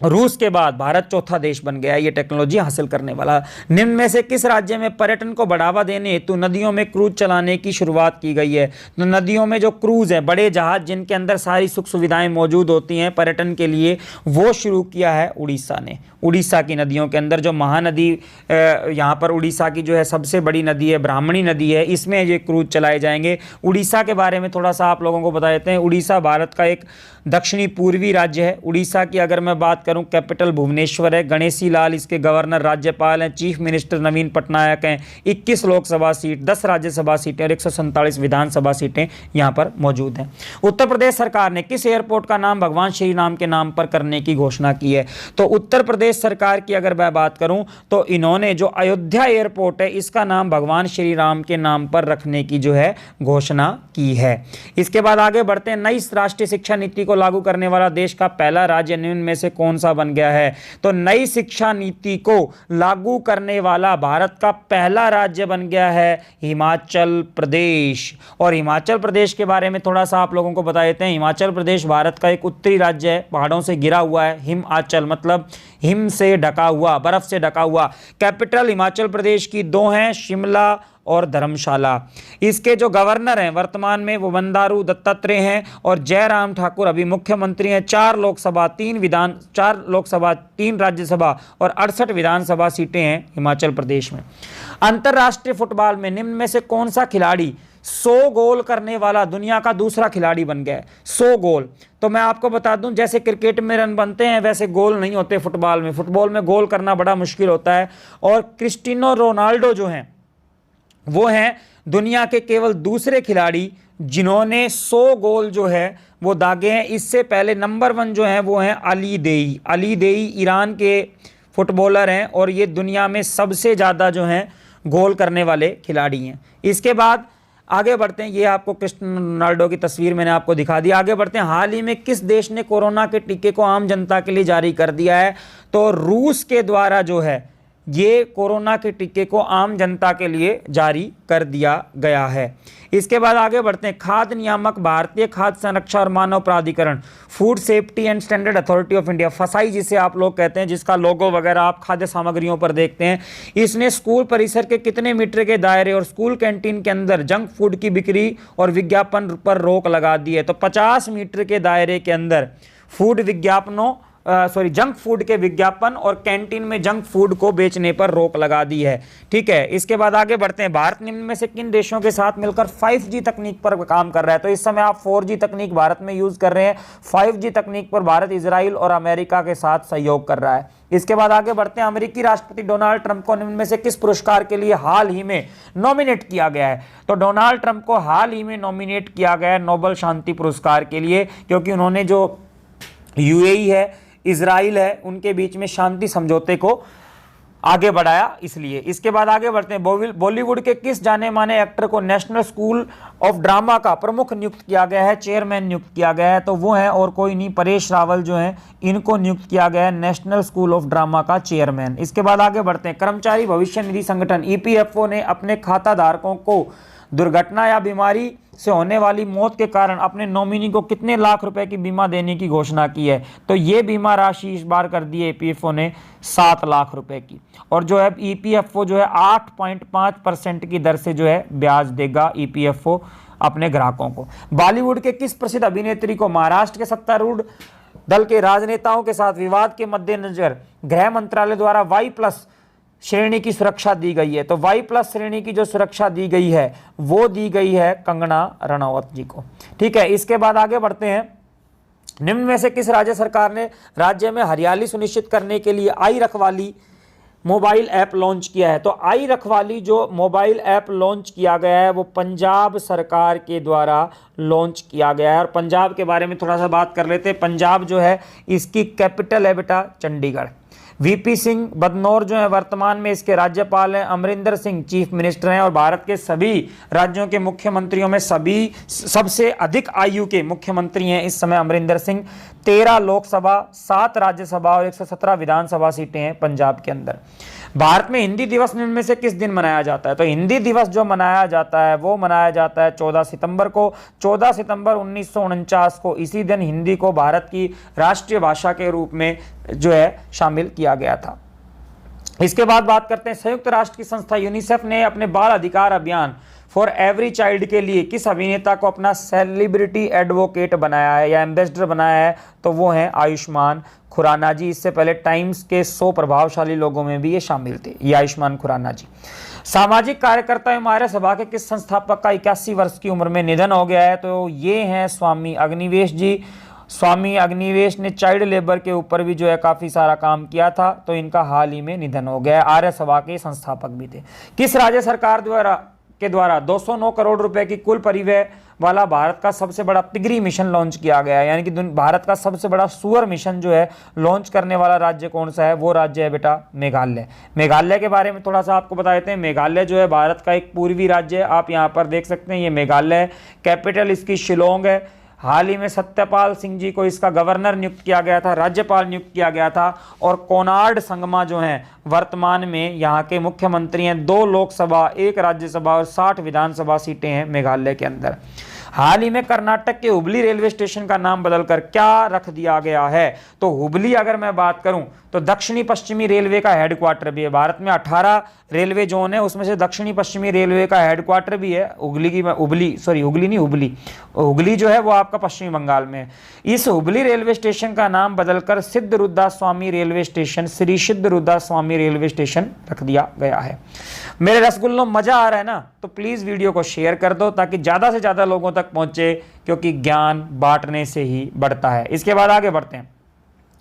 रूस के बाद भारत चौथा देश बन गया है ये टेक्नोलॉजी हासिल करने वाला। निम्न में से किस राज्य में पर्यटन को बढ़ावा देने हेतु नदियों में क्रूज चलाने की शुरुआत की गई है? तो नदियों में जो क्रूज है, बड़े जहाज जिनके अंदर सारी सुख सुविधाएं मौजूद होती हैं पर्यटन के लिए, वो शुरू किया है उड़ीसा ने। उड़ीसा की नदियों के अंदर जो महानदी यहाँ पर उड़ीसा की जो है सबसे बड़ी नदी है, ब्राह्मणी नदी है, इसमें ये क्रूज चलाए जाएंगे। उड़ीसा के बारे में थोड़ा सा आप लोगों को बता देते हैं। उड़ीसा भारत का एक दक्षिणी पूर्वी राज्य है। उड़ीसा की अगर मैं बात करूं कैपिटल भुवनेश्वर है। गणेशी लाल इसके गवर्नर राज्यपाल हैं। चीफ मिनिस्टर नवीन पटनायक हैं। 21 लोकसभा सीट, 10 राज्यसभा सीटें और 147 विधानसभा सीटें यहाँ पर मौजूद हैं। उत्तर प्रदेश सरकार ने किस एयरपोर्ट का नाम भगवान श्री राम के नाम पर करने की घोषणा की है? तो उत्तर प्रदेश सरकार की अगर मैं बात करूं तो इन्होंने जो अयोध्या एयरपोर्ट है इसका नाम भगवान श्री राम के नाम पर रखने की जो है घोषणा की है। इसके बाद आगे बढ़ते हैं। नई राष्ट्रीय शिक्षा नीति को लागू करने वाला देश का पहला राज्य निम्न में से कौन सा बन गया है? तो नई शिक्षा नीति को लागू करने वाला भारत का पहला राज्य बन गया है हिमाचल प्रदेश। और हिमाचल प्रदेश के बारे में थोड़ा सा आप लोगों को बता देते हैं। हिमाचल प्रदेश भारत का एक उत्तरी राज्य है, पहाड़ों से घिरा हुआ है। हिमाचल मतलब हिम से ढका हुआ, बर्फ से ढका हुआ। कैपिटल हिमाचल प्रदेश की 2 हैं, शिमला और धर्मशाला। इसके जो गवर्नर हैं वर्तमान में वो बंडारू दत्तात्रेय हैं और जयराम ठाकुर अभी मुख्यमंत्री हैं। 4 लोकसभा 3 राज्यसभा और 68 विधानसभा सीटें हैं हिमाचल प्रदेश में। अंतर्राष्ट्रीय फुटबॉल में निम्न में से कौन सा खिलाड़ी 100 गोल करने वाला दुनिया का दूसरा खिलाड़ी बन गया है? 100 गोल। तो मैं आपको बता दूं जैसे क्रिकेट में रन बनते हैं वैसे गोल नहीं होते फुटबॉल में। फुटबॉल में गोल करना बड़ा मुश्किल होता है। और क्रिस्टियानो रोनाल्डो जो हैं वो हैं दुनिया के केवल दूसरे खिलाड़ी जिन्होंने 100 गोल जो है वो दागे हैं। इससे पहले नंबर 1 जो हैं वो हैं अली देई। अली देई ईरान के फुटबॉलर हैं और ये दुनिया में सबसे ज़्यादा जो हैं गोल करने वाले खिलाड़ी हैं। इसके बाद आगे बढ़ते हैं। ये आपको क्रिस्टियानो रोनाल्डो की तस्वीर मैंने आपको दिखा दी। आगे बढ़ते हैं। हाल ही में किस देश ने कोरोना के टीके को आम जनता के लिए जारी कर दिया है? तो रूस के द्वारा जो है ये कोरोना के टीके को आम जनता के लिए जारी कर दिया गया है। इसके बाद आगे बढ़ते हैं। खाद्य नियामक, भारतीय खाद्य संरक्षा और मानव प्राधिकरण, food safety and standard authority of India, फसाई जिसे आप लोग कहते हैं, जिसका लोगो वगैरह आप खाद्य सामग्रियों पर देखते हैं, इसने स्कूल परिसर के कितने मीटर के दायरे और स्कूल कैंटीन के अंदर जंक फूड की बिक्री और विज्ञापन पर रोक लगा दी है? तो 50 मीटर के दायरे के अंदर फूड विज्ञापनों जंक फूड के विज्ञापन और कैंटीन में जंक फूड को बेचने पर रोक लगा दी है। ठीक है, इसके बाद आगे बढ़ते हैं। भारत निम्न में से किन देशों के साथ मिलकर 5G तकनीक पर काम कर रहा है? तो इस समय आप 4G तकनीक भारत में यूज कर रहे हैं, 5G तकनीक पर भारत इजराइल और अमेरिका के साथ सहयोग कर रहा है। इसके बाद आगे बढ़ते हैं। अमेरिकी राष्ट्रपति डोनाल्ड ट्रंप को निम्न में से किस पुरस्कार के लिए हाल ही में नॉमिनेट किया गया है? तो डोनाल्ड ट्रंप को हाल ही में नॉमिनेट किया गया है नोबेल शांति पुरस्कार के लिए, क्योंकि उन्होंने जो यूएई है, इजराइल है, उनके बीच में शांति समझौते को आगे बढ़ाया, इसलिए। इसके बाद आगे बढ़ते हैं। बॉलीवुड के किस जाने माने एक्टर को नेशनल स्कूल ऑफ ड्रामा का प्रमुख नियुक्त किया गया है, चेयरमैन नियुक्त किया गया है? तो वो है और कोई नहीं, परेश रावल जो है, इनको नियुक्त किया गया है नेशनल स्कूल ऑफ ड्रामा का चेयरमैन। इसके बाद आगे बढ़ते हैं। कर्मचारी भविष्य निधि संगठन ईपीएफओ ने अपने खाता धारकों को दुर्घटना या बीमारी से होने वाली मौत के कारण अपने नॉमिनी को कितने लाख रुपए की बीमा देने की घोषणा की है? तो ये बीमा राशि इस बार कर दी है ईपीएफओ ने 7 लाख रुपए की। और जो है ईपीएफओ जो है 8.5% की दर से जो है ब्याज देगा ईपीएफओ अपने ग्राहकों को। बॉलीवुड के किस प्रसिद्ध अभिनेत्री को महाराष्ट्र के सत्तारूढ़ दल के राजनेताओं के साथ विवाद के मद्देनजर गृह मंत्रालय द्वारा Y+ श्रेणी की सुरक्षा दी गई है? तो Y+ श्रेणी की जो सुरक्षा दी गई है वो दी गई है कंगना रनौत जी को। ठीक है, इसके बाद आगे बढ़ते हैं। निम्न में से किस राज्य सरकार ने राज्य में हरियाली सुनिश्चित करने के लिए आई रखवाली मोबाइल ऐप लॉन्च किया है? तो आई रखवाली जो मोबाइल ऐप लॉन्च किया गया है वो पंजाब सरकार के द्वारा लॉन्च किया गया है। और पंजाब के बारे में थोड़ा सा बात कर लेते हैं। पंजाब जो है इसकी कैपिटल है बेटा चंडीगढ़। वीपी सिंह बदनौर जो है वर्तमान में इसके राज्यपाल हैं। अमरिंदर सिंह चीफ मिनिस्टर हैं। और भारत के सभी राज्यों के मुख्यमंत्रियों में सबसे अधिक आयु के मुख्यमंत्री हैं इस समय अमरिंदर सिंह। 13 लोकसभा, 7 राज्यसभा और 117 विधानसभा सीटें हैं पंजाब के अंदर। भारत में हिंदी दिवस निम्न में से किस दिन मनाया जाता है? तो हिंदी दिवस जो मनाया जाता है वो मनाया जाता है 14 सितंबर को। 14 सितंबर 1949 को इसी दिन हिंदी को भारत की राष्ट्रीय भाषा के रूप में जो है शामिल किया गया था। इसके बाद बात करते हैं। संयुक्त राष्ट्र की संस्था यूनिसेफ ने अपने बाल अधिकार अभियान फॉर एवरी चाइल्ड के लिए किस अभिनेता को अपना सेलिब्रिटी एडवोकेट बनाया है या एम्बेसडर बनाया है? तो वो हैं आयुष्मान खुराना जी। इससे पहले टाइम्स के 100 प्रभावशाली लोगों में भी ये शामिल थे, ये आयुष्मान खुराना जी। सामाजिक कार्यकर्ता एवं आर्य सभा के किस संस्थापक का 81 वर्ष की उम्र में निधन हो गया है? तो ये हैं स्वामी अग्निवेश जी। स्वामी अग्निवेश ने चाइल्ड लेबर के ऊपर भी जो है काफी सारा काम किया था, तो इनका हाल ही में निधन हो गया। आर्य सभा के संस्थापक भी थे। किस राज्य सरकार द्वारा 209 करोड़ रुपए की कुल परिव्यय वाला भारत का सबसे बड़ा पिगरी मिशन लॉन्च किया गया है? यानी कि भारत का सबसे बड़ा सुअर मिशन जो है लॉन्च करने वाला राज्य कौन सा है? वो राज्य है बेटा मेघालय। मेघालय के बारे में थोड़ा सा आपको बता देते हैं। मेघालय जो है भारत का एक पूर्वी राज्य है। आप यहाँ पर देख सकते हैं ये मेघालय है। कैपिटल इसकी शिलोंग है। हाल ही में सत्यपाल सिंह जी को इसका गवर्नर नियुक्त किया गया था, राज्यपाल नियुक्त किया गया था। और कोनार्ड संगमा जो हैं वर्तमान में यहाँ के मुख्यमंत्री हैं। 2 लोकसभा, 1 राज्यसभा और 60 विधानसभा सीटें हैं मेघालय के अंदर। हाल ही में कर्नाटक के हुबली रेलवे स्टेशन का नाम बदलकर क्या रख दिया गया है? तो हुबली अगर मैं बात करूं तो दक्षिणी पश्चिमी रेलवे का हेडक्वार्टर भी है। भारत में 18 रेलवे जोन है, उसमें से दक्षिणी पश्चिमी रेलवे का हेडक्वार्टर भी है। हुगली जो है वो आपका पश्चिमी बंगाल में है। इस हुबली रेलवे स्टेशन का नाम बदलकर सिद्धरुद्रा स्वामी रेलवे स्टेशन, श्री सिद्धरुद्रा स्वामी रेलवे स्टेशन रख दिया गया है। मेरे रसगुल्लों, मजा आ रहा है ना? तो प्लीज वीडियो को शेयर कर दो ताकि ज्यादा से ज्यादा लोगों तक पहुंचे, क्योंकि ज्ञान बांटने से ही बढ़ता है। इसके बाद आगे बढ़ते हैं।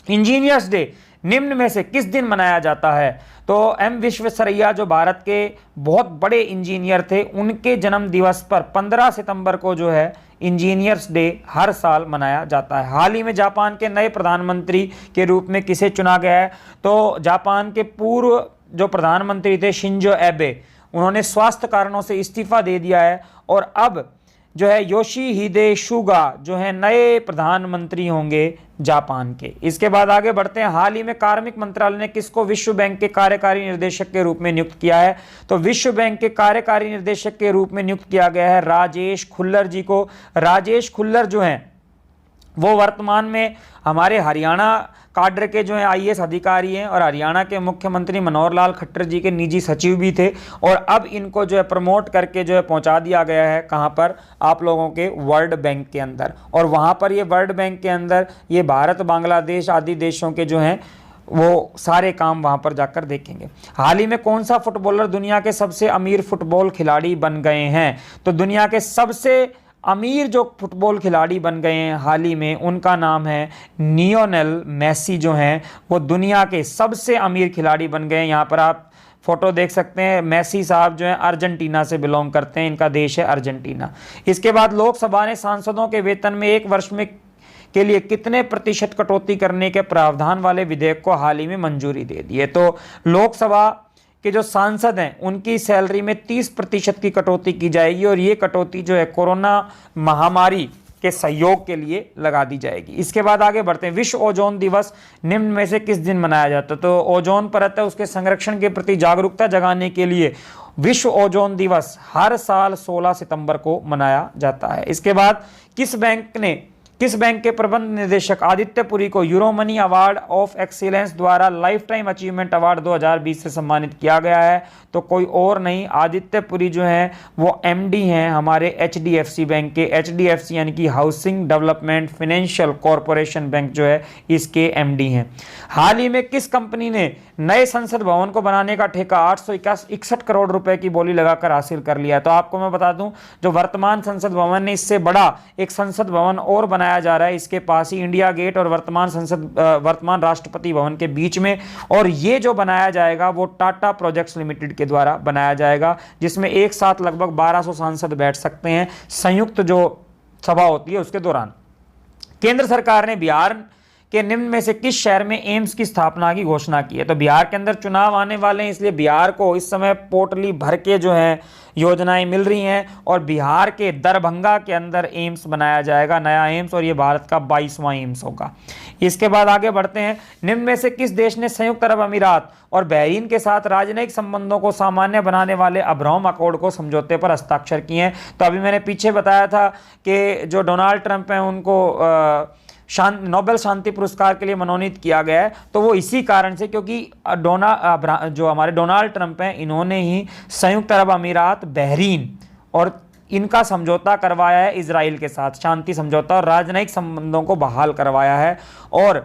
इंजीनियर्स डे निम्न में से किस दिन मनाया जाता है? तो एम विश्वेश्वरैया जो भारत के बहुत बड़े इंजीनियर थे, उनके जन्म दिवस पर 15 सितंबर को जो है इंजीनियर्स डे हर साल मनाया जाता है। हाल ही में जापान के नए प्रधानमंत्री के रूप में किसे चुना गया है? तो जापान के पूर्व जो प्रधानमंत्री थे शिंजो एबे, उन्होंने स्वास्थ्य कारणों से इस्तीफा दे दिया है और अब जो है योशिहिदे सुगा जो है नए प्रधानमंत्री होंगे जापान के। इसके बाद आगे बढ़ते हैं। हाल ही में कार्मिक मंत्रालय ने किसको विश्व बैंक के कार्यकारी निर्देशक के रूप में नियुक्त किया है? तो विश्व बैंक के कार्यकारी निर्देशक के रूप में नियुक्त किया गया है राजेश खुल्लर जी को। राजेश खुल्लर जो हैं वो वर्तमान में हमारे हरियाणा काडर के जो है आईएएस अधिकारी हैं और हरियाणा के मुख्यमंत्री मनोहर लाल खट्टर जी के निजी सचिव भी थे। और अब इनको जो है प्रमोट करके जो है पहुंचा दिया गया है कहां पर, आप लोगों के वर्ल्ड बैंक के अंदर। और वहां पर ये वर्ल्ड बैंक के अंदर ये भारत, बांग्लादेश आदि देशों के जो हैं वो सारे काम वहां पर जाकर देखेंगे। हाल ही में कौन सा फुटबॉलर दुनिया के सबसे अमीर फुटबॉल खिलाड़ी बन गए हैं? तो दुनिया के सबसे अमीर जो फुटबॉल खिलाड़ी बन गए हैं हाल ही में, उनका नाम है लियोनेल मेसी। जो हैं वो दुनिया के सबसे अमीर खिलाड़ी बन गए हैं। यहाँ पर आप फोटो देख सकते हैं। मेसी साहब जो हैं अर्जेंटीना से बिलोंग करते हैं, इनका देश है अर्जेंटीना। इसके बाद लोकसभा ने सांसदों के वेतन में 1 वर्ष में के लिए कितने प्रतिशत कटौती करने के प्रावधान वाले विधेयक को हाल ही में मंजूरी दे दी है? तो लोकसभा के जो सांसद हैं उनकी सैलरी में 30% की कटौती की जाएगी और ये कटौती जो है कोरोना महामारी के सहयोग के लिए लगा दी जाएगी। इसके बाद आगे बढ़ते हैं। विश्व ओजोन दिवस निम्न में से किस दिन मनाया जाता है? तो ओजोन परत है उसके संरक्षण के प्रति जागरूकता जगाने के लिए विश्व ओजोन दिवस हर साल 16 सितंबर को मनाया जाता है। इसके बाद किस बैंक के प्रबंध निदेशक आदित्य पुरी को यूरोमनी अवार्ड ऑफ एक्सीलेंस द्वारा लाइफ टाइम अचीवमेंट अवार्ड 2020 से सम्मानित किया गया है? तो कोई और नहीं, आदित्य पुरी जो हैं वो एमडी हैं हमारे एचडीएफसी बैंक के। एचडीएफसी यानी कि housing development financial corporation bank जो है इसके एमडी हैं। हाल ही में किस कंपनी ने नए संसद भवन को बनाने का ठेका 861 करोड़ रुपए की बोली लगाकर हासिल कर लिया? तो आपको मैं बता दूं, जो वर्तमान संसद भवन है इससे बड़ा एक संसद भवन और बनाया जा रहा है इसके पास ही, इंडिया गेट और वर्तमान राष्ट्रपति भवन के बीच में। और ये जो बनाया जाएगा वो टाटा प्रोजेक्ट्स लिमिटेड के द्वारा बनाया जाएगा, जिसमें एक साथ लगभग 1200 सांसद बैठ सकते हैं संयुक्त जो सभा होती है उसके दौरान। केंद्र सरकार ने बिहार के निम्न में से किस शहर में एम्स की स्थापना की घोषणा की है? तो बिहार के अंदर चुनाव आने वाले हैं, इसलिए बिहार को इस समय पोटली भर के जो है योजनाएं मिल रही हैं और बिहार के दरभंगा के अंदर एम्स बनाया जाएगा, नया एम्स, और ये भारत का 22वां एम्स होगा। इसके बाद आगे बढ़ते हैं। निम्न में से किस देश ने संयुक्त अरब अमीरात और बहरीन के साथ राजनयिक संबंधों को सामान्य बनाने वाले अब्राहम अकॉर्ड को समझौते पर हस्ताक्षर किए हैं? तो अभी मैंने पीछे बताया था कि जो डोनाल्ड ट्रंप हैं उनको नोबेल शांति पुरस्कार के लिए मनोनीत किया गया है। तो वो इसी कारण से, क्योंकि जो हमारे डोनाल्ड ट्रंप हैं इन्होंने ही संयुक्त अरब अमीरात, बहरीन और इनका समझौता करवाया है इजराइल के साथ, शांति समझौता, और राजनयिक संबंधों को बहाल करवाया है। और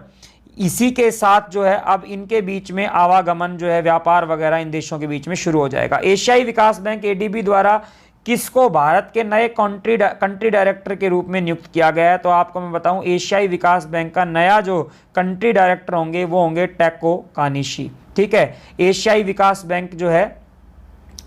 इसी के साथ जो है अब इनके बीच में आवागमन जो है, व्यापार वगैरह इन देशों के बीच में शुरू हो जाएगा। एशियाई विकास बैंक एडीबी द्वारा किसको भारत के नए कंट्री डायरेक्टर के रूप में नियुक्त किया गया है? तो आपको मैं बताऊं, एशियाई विकास बैंक का नया जो कंट्री डायरेक्टर होंगे वो होंगे टेको कानिशी। ठीक है, एशियाई विकास बैंक जो है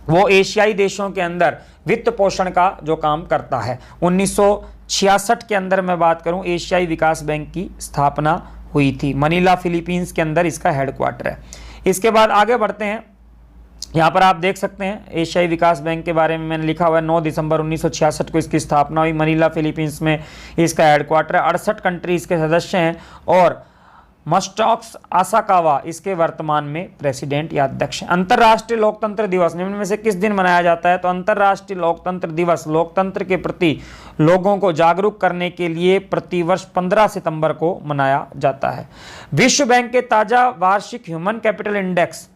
वो एशियाई देशों के अंदर वित्त पोषण का जो काम करता है। 1966 के अंदर मैं बात करूं, एशियाई विकास बैंक की स्थापना हुई थी। मनीला फिलीपींस के अंदर इसका हेडक्वार्टर है। इसके बाद आगे बढ़ते हैं। यहाँ पर आप देख सकते हैं एशियाई विकास बैंक के बारे में मैंने लिखा हुआ है। 9 दिसंबर 1966 को इसकी स्थापना हुई। मनीला फिलीपींस में इसका हेडक्वार्टर है। 68 कंट्री इसके सदस्य हैं और मस्टॉक्स आसाकावा इसके वर्तमान में प्रेसिडेंट या अध्यक्ष हैं। अंतर्राष्ट्रीय लोकतंत्र दिवस निम्न में से किस दिन मनाया जाता है? तो अंतर्राष्ट्रीय लोकतंत्र दिवस लोकतंत्र के प्रति लोगों को जागरूक करने के लिए प्रतिवर्ष 15 सितंबर को मनाया जाता है। विश्व बैंक के ताजा वार्षिक ह्यूमन कैपिटल इंडेक्स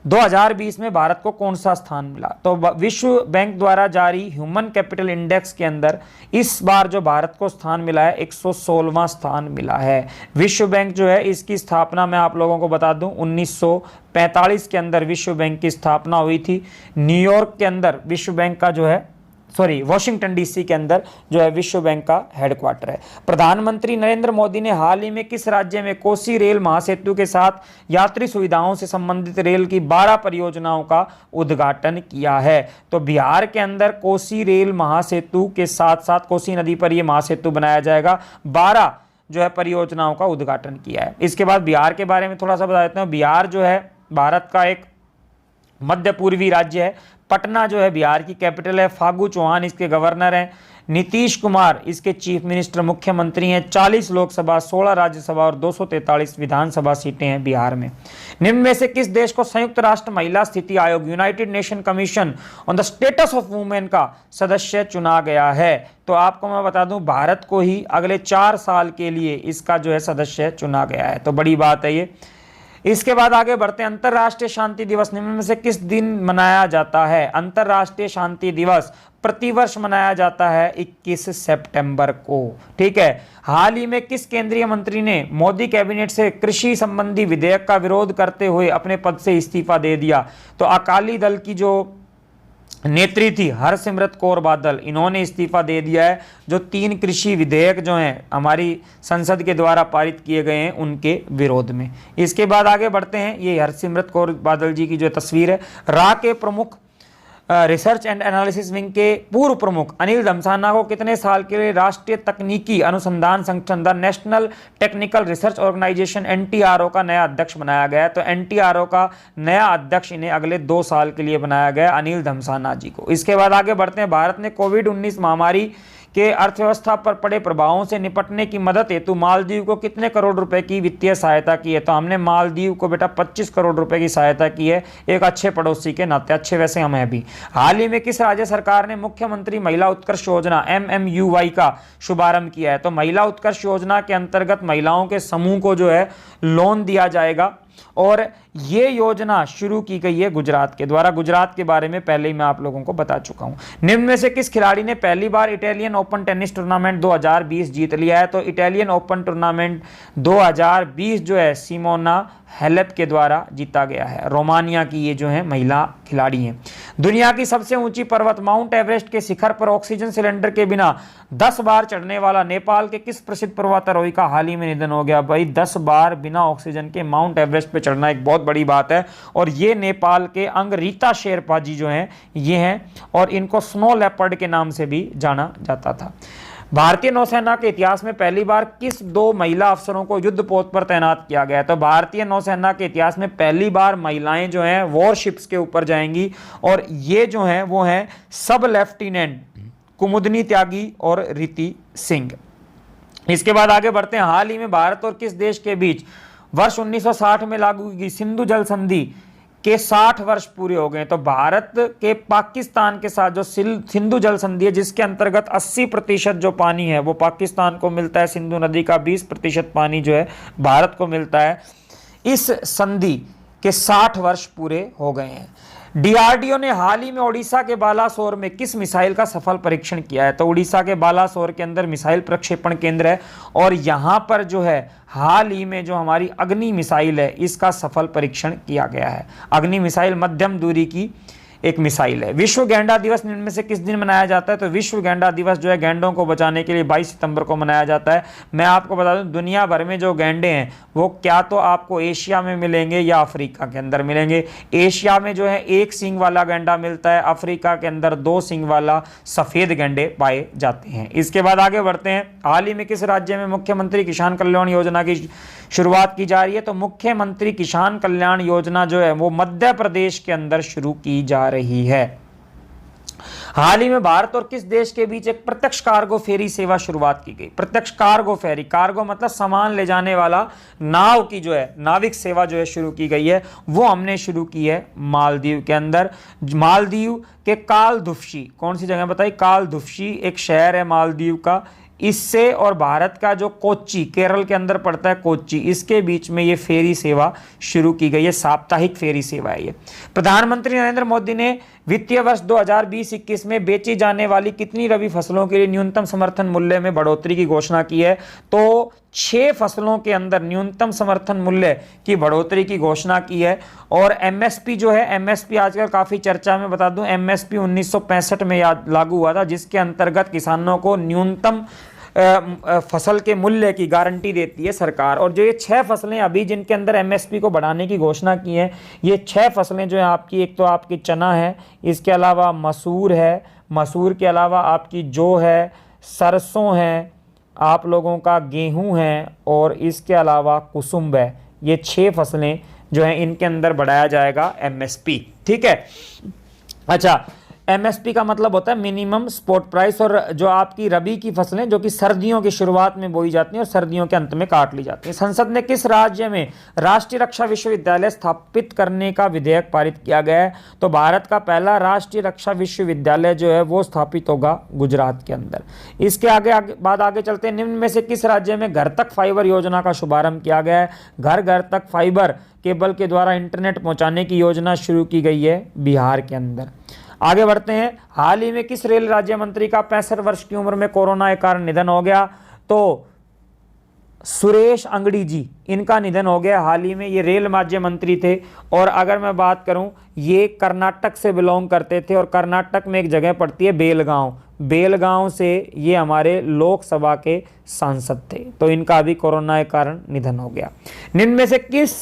2020 में भारत को कौन सा स्थान मिला? तो विश्व बैंक द्वारा जारी ह्यूमन कैपिटल इंडेक्स के अंदर इस बार जो भारत को स्थान मिला है 116वां स्थान मिला है। विश्व बैंक जो है इसकी स्थापना मैं आप लोगों को बता दूं 1945 के अंदर विश्व बैंक की स्थापना हुई थी। न्यूयॉर्क के अंदर विश्व बैंक का जो है वॉशिंगटन डीसी के अंदर जो है विश्व बैंक का हेडक्वार्टर है। प्रधानमंत्री नरेंद्र मोदी ने हाल ही में किस राज्य में कोसी रेल महासेतु के साथ यात्री सुविधाओं से संबंधित रेल की 12 परियोजनाओं का उद्घाटन किया है? तो बिहार के अंदर कोसी रेल महासेतु के साथ साथ कोसी नदी पर यह महासेतु बनाया जाएगा। 12 जो है परियोजनाओं का उद्घाटन किया है। इसके बाद बिहार के बारे में थोड़ा सा बता देता हूँ। बिहार जो है भारत का एक मध्य पूर्वी राज्य है। पटना जो है बिहार की कैपिटल है। फागू चौहान इसके गवर्नर हैं। नीतीश कुमार इसके चीफ मिनिस्टर मुख्यमंत्री हैं। 40 लोकसभा, 16 राज्यसभा और 243 विधानसभा सीटें हैं बिहार में। निम्न में से किस देश को संयुक्त राष्ट्र महिला स्थिति आयोग United nation commission on the status of women का सदस्य चुना गया है? तो आपको मैं बता दूं, भारत को ही अगले 4 साल के लिए इसका जो है सदस्य चुना गया है, तो बड़ी बात है ये। इसके बाद आगे बढ़ते हैं। अंतर्राष्ट्रीय शांति दिवस निम्न में से किस दिन मनाया जाता है? अंतर्राष्ट्रीय शांति दिवस प्रतिवर्ष मनाया जाता है 21 सितंबर को। ठीक है। हाल ही में किस केंद्रीय मंत्री ने मोदी कैबिनेट से कृषि संबंधी विधेयक का विरोध करते हुए अपने पद से इस्तीफा दे दिया? तो अकाली दल की जो नेत्री थी हरसिमरत कौर बादल, इन्होंने इस्तीफा दे दिया है। जो 3 कृषि विधेयक जो हैं हमारी संसद के द्वारा पारित किए गए हैं उनके विरोध में। इसके बाद आगे बढ़ते हैं। ये हरसिमरत कौर बादल जी की जो तस्वीर है। रा के प्रमुख रिसर्च एंड एनालिसिस विंग के पूर्व प्रमुख अनिल धमसाना को कितने साल के लिए राष्ट्रीय तकनीकी अनुसंधान संगठन the national technical research organisation NTRO का नया अध्यक्ष बनाया गया है? तो NTRO का नया अध्यक्ष इन्हें अगले 2 साल के लिए बनाया गया, अनिल धमसाना जी को। इसके बाद आगे बढ़ते हैं। भारत ने कोविड-19 महामारी के अर्थव्यवस्था पर पड़े प्रभावों से निपटने की मदद हेतु मालदीव को कितने करोड़ रुपए की वित्तीय सहायता की है? तो हमने मालदीव को बेटा 25 करोड़ रुपए की सहायता की है, एक अच्छे पड़ोसी के नाते। अच्छे वैसे हम हैं भी। हाल ही में किस राज्य सरकार ने मुख्यमंत्री महिला उत्कर्ष योजना MMUY का शुभारंभ किया है? तो महिला उत्कर्ष योजना के अंतर्गत महिलाओं के समूह को जो है लोन दिया जाएगा और ये योजना शुरू की गई है गुजरात के द्वारा। गुजरात के बारे में पहले ही मैं आप लोगों को बता चुका हूं। निम्न में से किस खिलाड़ी ने पहली बार इटालियन ओपन टेनिस टूर्नामेंट 2020 जीत लिया है? तो इटालियन ओपन टूर्नामेंट 2020 जो है सिमोना हेलेप के द्वारा जीता गया है। रोमानिया की ये जो है महिला खिलाड़ी हैं। दुनिया की सबसे ऊंची पर्वत माउंट एवरेस्ट के शिखर पर ऑक्सीजन सिलेंडर के बिना 10 बार चढ़ने वाला नेपाल के किस प्रसिद्ध पर्वतारोही का हाल ही में निधन हो गया? भाई 10 बार बिना ऑक्सीजन के माउंट एवरेस्ट पे चढ़ना एक बहुत बड़ी बात है। और ये नेपाल के अंगरीता शेरपा जी जो हैं ये हैं, और इनको स्नो लेपर्ड के नाम से भी जाना जाता था। भारतीय नौसेना के इतिहास में पहली बार किस 2 महिला अफसरों को युद्ध पोत पर तैनात किया गया? तो भारतीय नौसेना के इतिहास में पहली बार महिलाएं जो हैं वॉरशिप्स के ऊपर जाएंगी, और ये जो हैं वो हैं सब लेफ्टिनेंट कुमुदनी त्यागी और रीति सिंह। इसके बाद आगे बढ़ते हैं। हाल ही में भारत और किस देश के बीच वर्ष 1960 में लागू की सिंधु जल संधि के 60 वर्ष पूरे हो गए? तो भारत के पाकिस्तान के साथ जो सिंधु जल संधि है, जिसके अंतर्गत 80% जो पानी है वो पाकिस्तान को मिलता है, सिंधु नदी का 20% पानी जो है भारत को मिलता है, इस संधि के 60 वर्ष पूरे हो गए हैं। DRDO ने हाल ही में ओडिशा के बालासोर में किस मिसाइल का सफल परीक्षण किया है? तो ओडिशा के बालासोर के अंदर मिसाइल प्रक्षेपण केंद्र है, और यहां पर जो है हाल ही में जो हमारी अग्नि मिसाइल है इसका सफल परीक्षण किया गया है। अग्नि मिसाइल मध्यम दूरी की एक मिसाइल है। विश्व गैंडा दिवस निम्न में से किस दिन मनाया जाता है? तो विश्व गैंडा दिवस जो है गैंडों को बचाने के लिए 22 सितंबर को मनाया जाता है। मैं आपको बता दूं, दुनिया भर में जो गैंडे हैं वो क्या तो आपको एशिया में मिलेंगे या अफ्रीका के अंदर मिलेंगे। एशिया में जो है 1 सींग वाला गैंडा मिलता है, अफ्रीका के अंदर 2 सींग वाला सफेद गैंडे पाए जाते हैं। इसके बाद आगे बढ़ते हैं। हाल ही में किस राज्य में मुख्यमंत्री किसान कल्याण योजना की शुरुआत की जा रही है? तो मुख्यमंत्री किसान कल्याण योजना जो है वो मध्य प्रदेश के अंदर शुरू की जा रही है। हाल ही में भारत और किस देश के बीच एक प्रत्यक्ष कार्गो फेरी सेवा शुरुआत की गई? प्रत्यक्ष कार्गो फेरी, कार्गो मतलब सामान ले जाने वाला नाव की जो है नाविक सेवा जो है शुरू की गई है, वो हमने शुरू की है मालदीव के अंदर। मालदीव के कालधुफ्शी, कौन सी जगह बताई? कालधुफ्शी एक शहर है मालदीव का। इससे और भारत का जो कोच्चि, केरल के अंदर पड़ता है कोच्चि, इसके बीच में ये फेरी सेवा शुरू की गई है। साप्ताहिक फेरी सेवा है ये। प्रधानमंत्री नरेंद्र मोदी ने वित्तीय वर्ष 2020-21 में बेची जाने वाली कितनी रबी फसलों के लिए न्यूनतम समर्थन मूल्य में बढ़ोतरी की घोषणा की है? तो 6 फसलों के अंदर न्यूनतम समर्थन मूल्य की बढ़ोतरी की घोषणा की है। और MSP जो है, MSP आजकल काफी चर्चा में, बता दूं MSP 1965 में लागू हुआ था, जिसके अंतर्गत किसानों को न्यूनतम फसल के मूल्य की गारंटी देती है सरकार। और जो ये 6 फसलें अभी जिनके अंदर MSP को बढ़ाने की घोषणा की है, ये 6 फसलें जो है आपकी, एक तो आपकी चना है, इसके अलावा मसूर है, मसूर के अलावा आपकी जौ है, सरसों है, आप लोगों का गेहूं है, और इसके अलावा कुसुम्ब है। ये 6 फसलें जो हैं इनके अंदर बढ़ाया जाएगा MSP। ठीक है। अच्छा, एमएसपी का मतलब होता है मिनिमम सपोर्ट प्राइस, और जो आपकी रबी की फसलें जो कि सर्दियों की शुरुआत में बोई जाती हैं और सर्दियों के अंत में काट ली जाती हैं। संसद ने किस राज्य में राष्ट्रीय रक्षा विश्वविद्यालय स्थापित करने का विधेयक पारित किया गया है? तो भारत का पहला राष्ट्रीय रक्षा विश्वविद्यालय जो है वो स्थापित होगा गुजरात के अंदर। इसके आगे चलते हैं। निम्न में से किस राज्य में घर तक फाइबर योजना का शुभारंभ किया गया है? घर घर तक फाइबर केबल के द्वारा इंटरनेट पहुंचाने की योजना शुरू की गई है बिहार के अंदर। आगे बढ़ते हैं। हाल ही में किस रेल राज्य मंत्री का 65 वर्ष की उम्र में कोरोना के कारण निधन हो गया? तो सुरेश अंगड़ी जी, इनका निधन हो गया हाल ही में। ये रेल राज्य मंत्री थे, और अगर मैं बात करूं, ये कर्नाटक से बिलोंग करते थे, और कर्नाटक में एक जगह पड़ती है बेलगांव। बेलगांव से ये हमारे लोकसभा के सांसद थे। तो इनका भी कोरोना के कारण निधन हो गया। निम्न में से किस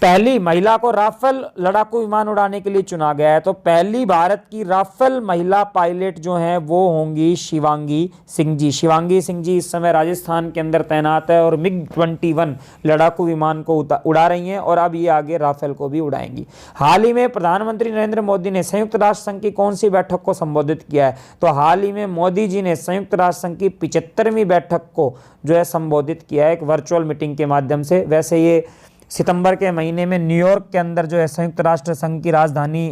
पहली महिला को राफेल लड़ाकू विमान उड़ाने के लिए चुना गया है? तो पहली भारत की राफेल महिला पायलट जो हैं वो होंगी शिवांगी सिंह जी। शिवांगी सिंह जी इस समय राजस्थान के अंदर तैनात है और MiG-21 लड़ाकू विमान को उड़ा रही हैं, और अब ये आगे राफेल को भी उड़ाएंगी। हाल ही में प्रधानमंत्री नरेंद्र मोदी ने संयुक्त राष्ट्र संघ की कौन सी बैठक को संबोधित किया है? तो हाल ही में मोदी जी ने संयुक्त राष्ट्र संघ की 75वीं बैठक को जो है संबोधित किया है एक वर्चुअल मीटिंग के माध्यम से। वैसे ये सितंबर के महीने में न्यूयॉर्क के अंदर जो है संयुक्त राष्ट्र संघ की राजधानी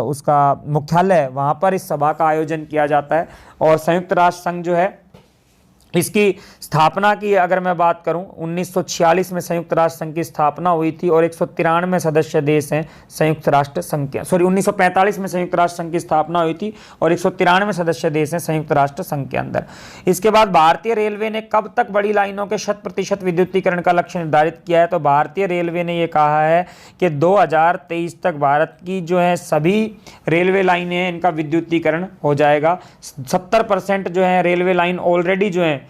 उसका मुख्यालय, वहाँ पर इस सभा का आयोजन किया जाता है। और संयुक्त राष्ट्र संघ जो है इसकी स्थापना की अगर मैं बात करूं, 1946 में संयुक्त राष्ट्र संघ की स्थापना हुई थी, और 193 सदस्य देश हैं संयुक्त राष्ट्र संघ के। 1945 में संयुक्त राष्ट्र संघ की स्थापना हुई थी और 193 सदस्य देश हैं संयुक्त राष्ट्र संघ के अंदर। इसके बाद भारतीय रेलवे ने कब तक बड़ी लाइनों के 100% विद्युतीकरण का लक्ष्य निर्धारित किया है? तो भारतीय रेलवे ने यह कहा है कि 2023 तक भारत की जो है सभी रेलवे लाइनें हैं इनका विद्युतीकरण हो जाएगा। 70% जो है रेलवे लाइन ऑलरेडी जो है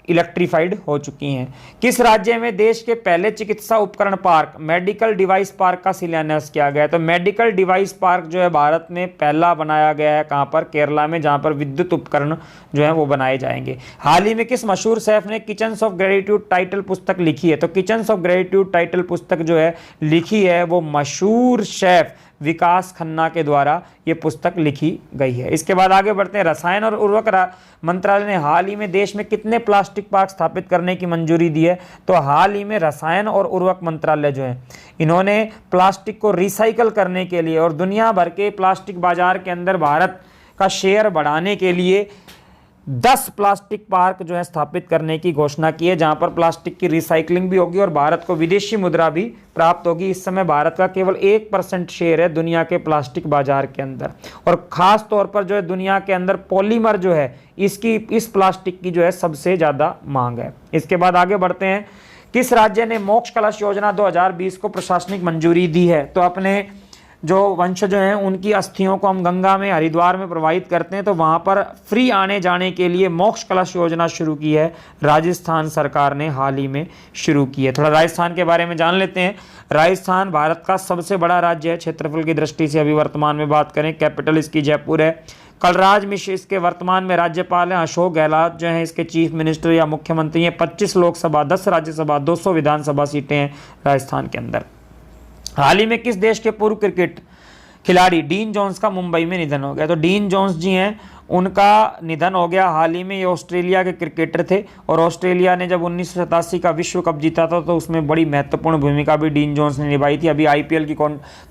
इलेक्ट्रीफाइड हो चुकी हैं। किस राज्य में देश के पहले चिकित्सा उपकरण पार्क मेडिकल डिवाइस पार्क का शिलान्यास किया गया है? तो मेडिकल डिवाइस पार्क जो है भारत में पहला बनाया गया है। कहां पर? केरला में, जहां पर विद्युत उपकरण जो है वो बनाए जाएंगे। हाल ही में किस मशहूर शेफ ने किचन्स ऑफ ग्रेटिट्यूड टाइटल पुस्तक लिखी है? तो किचन्स ऑफ ग्रेटिट्यूड टाइटल पुस्तक जो है लिखी है वो मशहूर शेफ विकास खन्ना के द्वारा ये पुस्तक लिखी गई है। इसके बाद आगे बढ़ते हैं। रसायन और उर्वरक मंत्रालय ने हाल ही में देश में कितने प्लास्टिक पार्क स्थापित करने की मंजूरी दी है? तो हाल ही में रसायन और उर्वरक मंत्रालय जो है इन्होंने प्लास्टिक को रिसाइकल करने के लिए और दुनिया भर के प्लास्टिक बाजार के अंदर भारत का शेयर बढ़ाने के लिए 10 प्लास्टिक पार्क जो है स्थापित करने की घोषणा की है, जहां पर प्लास्टिक की रिसाइकलिंग भी होगी और भारत को विदेशी मुद्रा भी प्राप्त होगी। इस समय भारत का केवल 1% शेयर है दुनिया के प्लास्टिक बाजार के अंदर, और खास तौर पर जो है दुनिया के अंदर पॉलीमर जो है इस प्लास्टिक की जो है सबसे ज़्यादा मांग है। इसके बाद आगे बढ़ते हैं। किस राज्य ने मोक्ष कलश योजना 2020 को प्रशासनिक मंजूरी दी है? तो अपने जो वंशज हैं उनकी अस्थियों को हम गंगा में, हरिद्वार में प्रवाहित करते हैं, तो वहाँ पर फ्री आने जाने के लिए मोक्ष कलश योजना शुरू की है राजस्थान सरकार ने, हाल ही में शुरू की है। थोड़ा राजस्थान के बारे में जान लेते हैं। राजस्थान भारत का सबसे बड़ा राज्य है क्षेत्रफल की दृष्टि से। अभी वर्तमान में बात करें, कैपिटल इसकी जयपुर है। कलराज मिश्र इसके वर्तमान में राज्यपाल हैं। अशोक गहलोत जो हैं इसके चीफ मिनिस्टर या मुख्यमंत्री हैं। 25 लोकसभा, 10 राज्यसभा, 200 विधानसभा सीटें हैं राजस्थान के अंदर। हाल ही में किस देश के पूर्व क्रिकेट खिलाड़ी डीन जोन्स का मुंबई में निधन हो गया? तो डीन जोन्स जी हैं, उनका निधन हो गया हाल ही में। ये ऑस्ट्रेलिया के क्रिकेटर थे, और ऑस्ट्रेलिया ने जब 1987 का विश्व कप जीता था तो उसमें बड़ी महत्वपूर्ण भूमिका भी डीन जोन्स ने निभाई थी। अभी आईपीएल की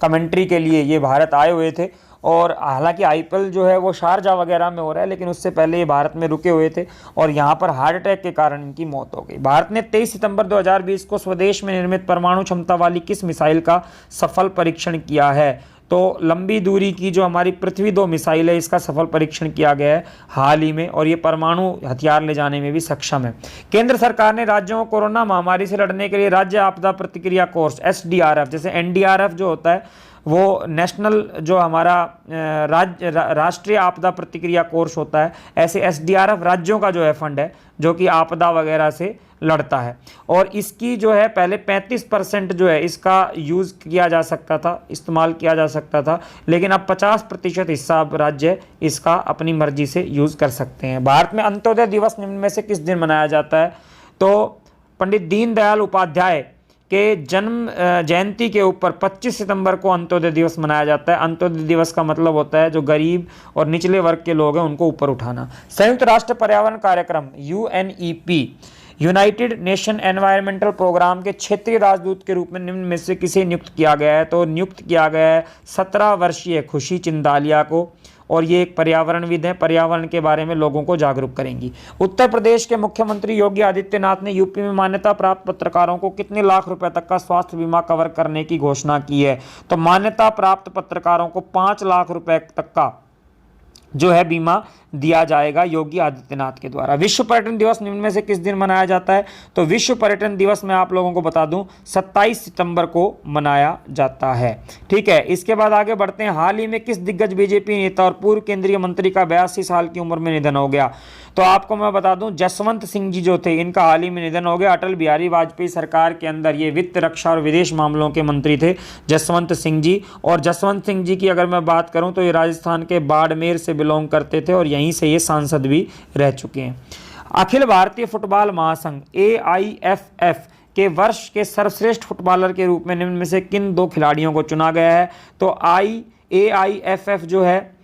कमेंट्री के लिए ये भारत आए हुए थे, और हालांकि आईपीएल जो है वो शारजा वगैरह में हो रहा है, लेकिन उससे पहले ये भारत में रुके हुए थे, और यहाँ पर हार्ट अटैक के कारण इनकी मौत हो गई। भारत ने 23 सितंबर 2020 को स्वदेश में निर्मित परमाणु क्षमता वाली किस मिसाइल का सफल परीक्षण किया है? तो लंबी दूरी की जो हमारी पृथ्वी 2 मिसाइल है इसका सफल परीक्षण किया गया है हाल ही में, और ये परमाणु हथियार ले जाने में भी सक्षम है। केंद्र सरकार ने राज्यों को कोरोना महामारी से लड़ने के लिए राज्य आपदा प्रतिक्रिया कोर्स SDRF, जैसे NDRF जो होता है वो नेशनल जो हमारा राष्ट्रीय आपदा प्रतिक्रिया कोर्स होता है, ऐसे SDRF राज्यों का जो है फंड है जो कि आपदा वगैरह से लड़ता है। और इसकी जो है पहले 35% जो है इसका यूज़ किया जा सकता था, इस्तेमाल किया जा सकता था, लेकिन अब 50% हिस्सा अब राज्य इसका अपनी मर्जी से यूज़ कर सकते हैं। भारत में अंत्योदय दिवस निम्न में से किस दिन मनाया जाता है? तो पंडित दीनदयाल उपाध्याय के जन्म जयंती के ऊपर 25 सितंबर को अंत्योदय दिवस मनाया जाता है। अंत्योदय दिवस का मतलब होता है जो गरीब और निचले वर्ग के लोग हैं उनको ऊपर उठाना। संयुक्त राष्ट्र पर्यावरण कार्यक्रम UNEP United Nation environmental programme के क्षेत्रीय राजदूत के रूप में निम्न में से किसे नियुक्त किया गया है? तो नियुक्त किया गया है 17 वर्षीय खुशी चिंदालिया को, और ये एक पर्यावरणविद हैं, पर्यावरण के बारे में लोगों को जागरूक करेंगी। उत्तर प्रदेश के मुख्यमंत्री योगी आदित्यनाथ ने यूपी में मान्यता प्राप्त पत्रकारों को कितने लाख रुपए तक का स्वास्थ्य बीमा कवर करने की घोषणा की है? तो मान्यता प्राप्त पत्रकारों को 5 लाख रुपए तक का जो है बीमा दिया जाएगा योगी आदित्यनाथ के द्वारा। विश्व पर्यटन दिवस निम्न में से किस दिन मनाया जाता है? तो विश्व पर्यटन दिवस मैं आप लोगों को बता दूं 27 सितंबर को मनाया जाता है। ठीक है, इसके बाद आगे बढ़ते हैं। हाल ही में किस दिग्गज बीजेपी नेता और पूर्व केंद्रीय मंत्री का 82 साल की उम्र में निधन हो गया? तो आपको मैं बता दूं जसवंत सिंह जी जो थे इनका हाल ही में निधन हो गया। अटल बिहारी वाजपेयी सरकार के अंदर ये वित्त, रक्षा और विदेश मामलों के मंत्री थे जसवंत सिंह जी। और जसवंत सिंह जी की अगर मैं बात करूं तो ये राजस्थान के बाड़मेर से बिलोंग करते थे और यहीं से ये सांसद भी रह चुके हैं। अखिल भारतीय फुटबॉल महासंघ AIFF के वर्ष के सर्वश्रेष्ठ फुटबॉलर के रूप में निम्न में से किन 2 खिलाड़ियों को चुना गया है? तो AIFF जो है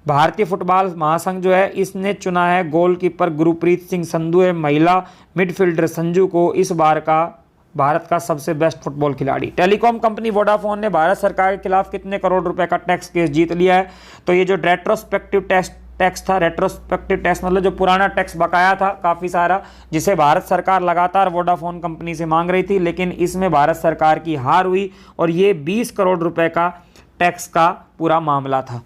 भारतीय फुटबॉल महासंघ जो है इसने चुना है गोलकीपर गुरप्रीत सिंह संधू है, महिला मिडफील्डर संजू को इस बार का भारत का सबसे बेस्ट फुटबॉल खिलाड़ी। टेलीकॉम कंपनी वोडाफोन ने भारत सरकार के खिलाफ कितने करोड़ रुपए का टैक्स केस जीत लिया है? तो ये जो रेट्रोस्पेक्टिव टैक्स था, रेट्रोस्पेक्टिव टैक्स मतलब जो पुराना टैक्स बकाया था काफ़ी सारा, जिसे भारत सरकार लगातार वोडाफोन कंपनी से मांग रही थी, लेकिन इसमें भारत सरकार की हार हुई और ये 20 करोड़ रुपए का टैक्स का पूरा मामला था।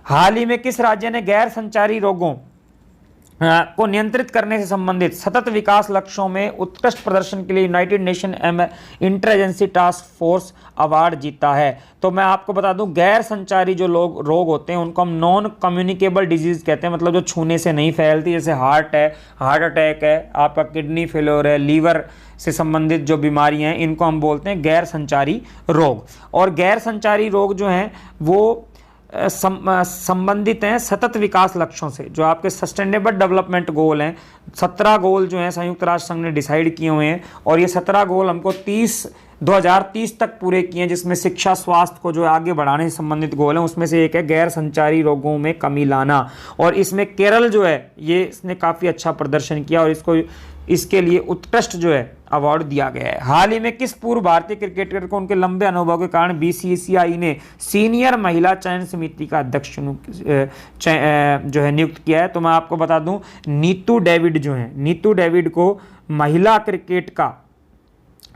हाल ही में किस राज्य ने गैर संचारी रोगों को नियंत्रित करने से संबंधित सतत विकास लक्ष्यों में उत्कृष्ट प्रदर्शन के लिए United nation inter agency task force award जीता है? तो मैं आपको बता दूं गैर संचारी जो रोग होते हैं उनको हम नॉन कम्युनिकेबल डिजीज कहते हैं, मतलब जो छूने से नहीं फैलती, जैसे हार्ट अटैक है, आपका किडनी फेलियर है, लीवर से संबंधित जो बीमारियां हैं इनको हम बोलते हैं गैर संचारी रोग। और गैर संचारी रोग जो हैं वो संबंधित हैं सतत विकास लक्ष्यों से, जो आपके सस्टेनेबल डेवलपमेंट गोल हैं। 17 गोल जो हैं संयुक्त राष्ट्र संघ ने डिसाइड किए हुए हैं और ये 17 गोल हमको 2030 तक पूरे किए हैं, जिसमें शिक्षा, स्वास्थ्य को जो आगे बढ़ाने से संबंधित गोल हैं उसमें से एक है गैर संचारी रोगों में कमी लाना। और इसमें केरल जो है ये इसने काफ़ी अच्छा प्रदर्शन किया और इसके लिए उत्कृष्ट जो है अवार्ड दिया गया है। हाल ही में किस पूर्व भारतीय क्रिकेटर को उनके लंबे अनुभव के कारण BCCI ने सीनियर महिला चयन समिति का अध्यक्ष जो है नियुक्त किया है? तो मैं आपको बता दूं नीतू डेविड जो है, नीतू डेविड को महिला क्रिकेट का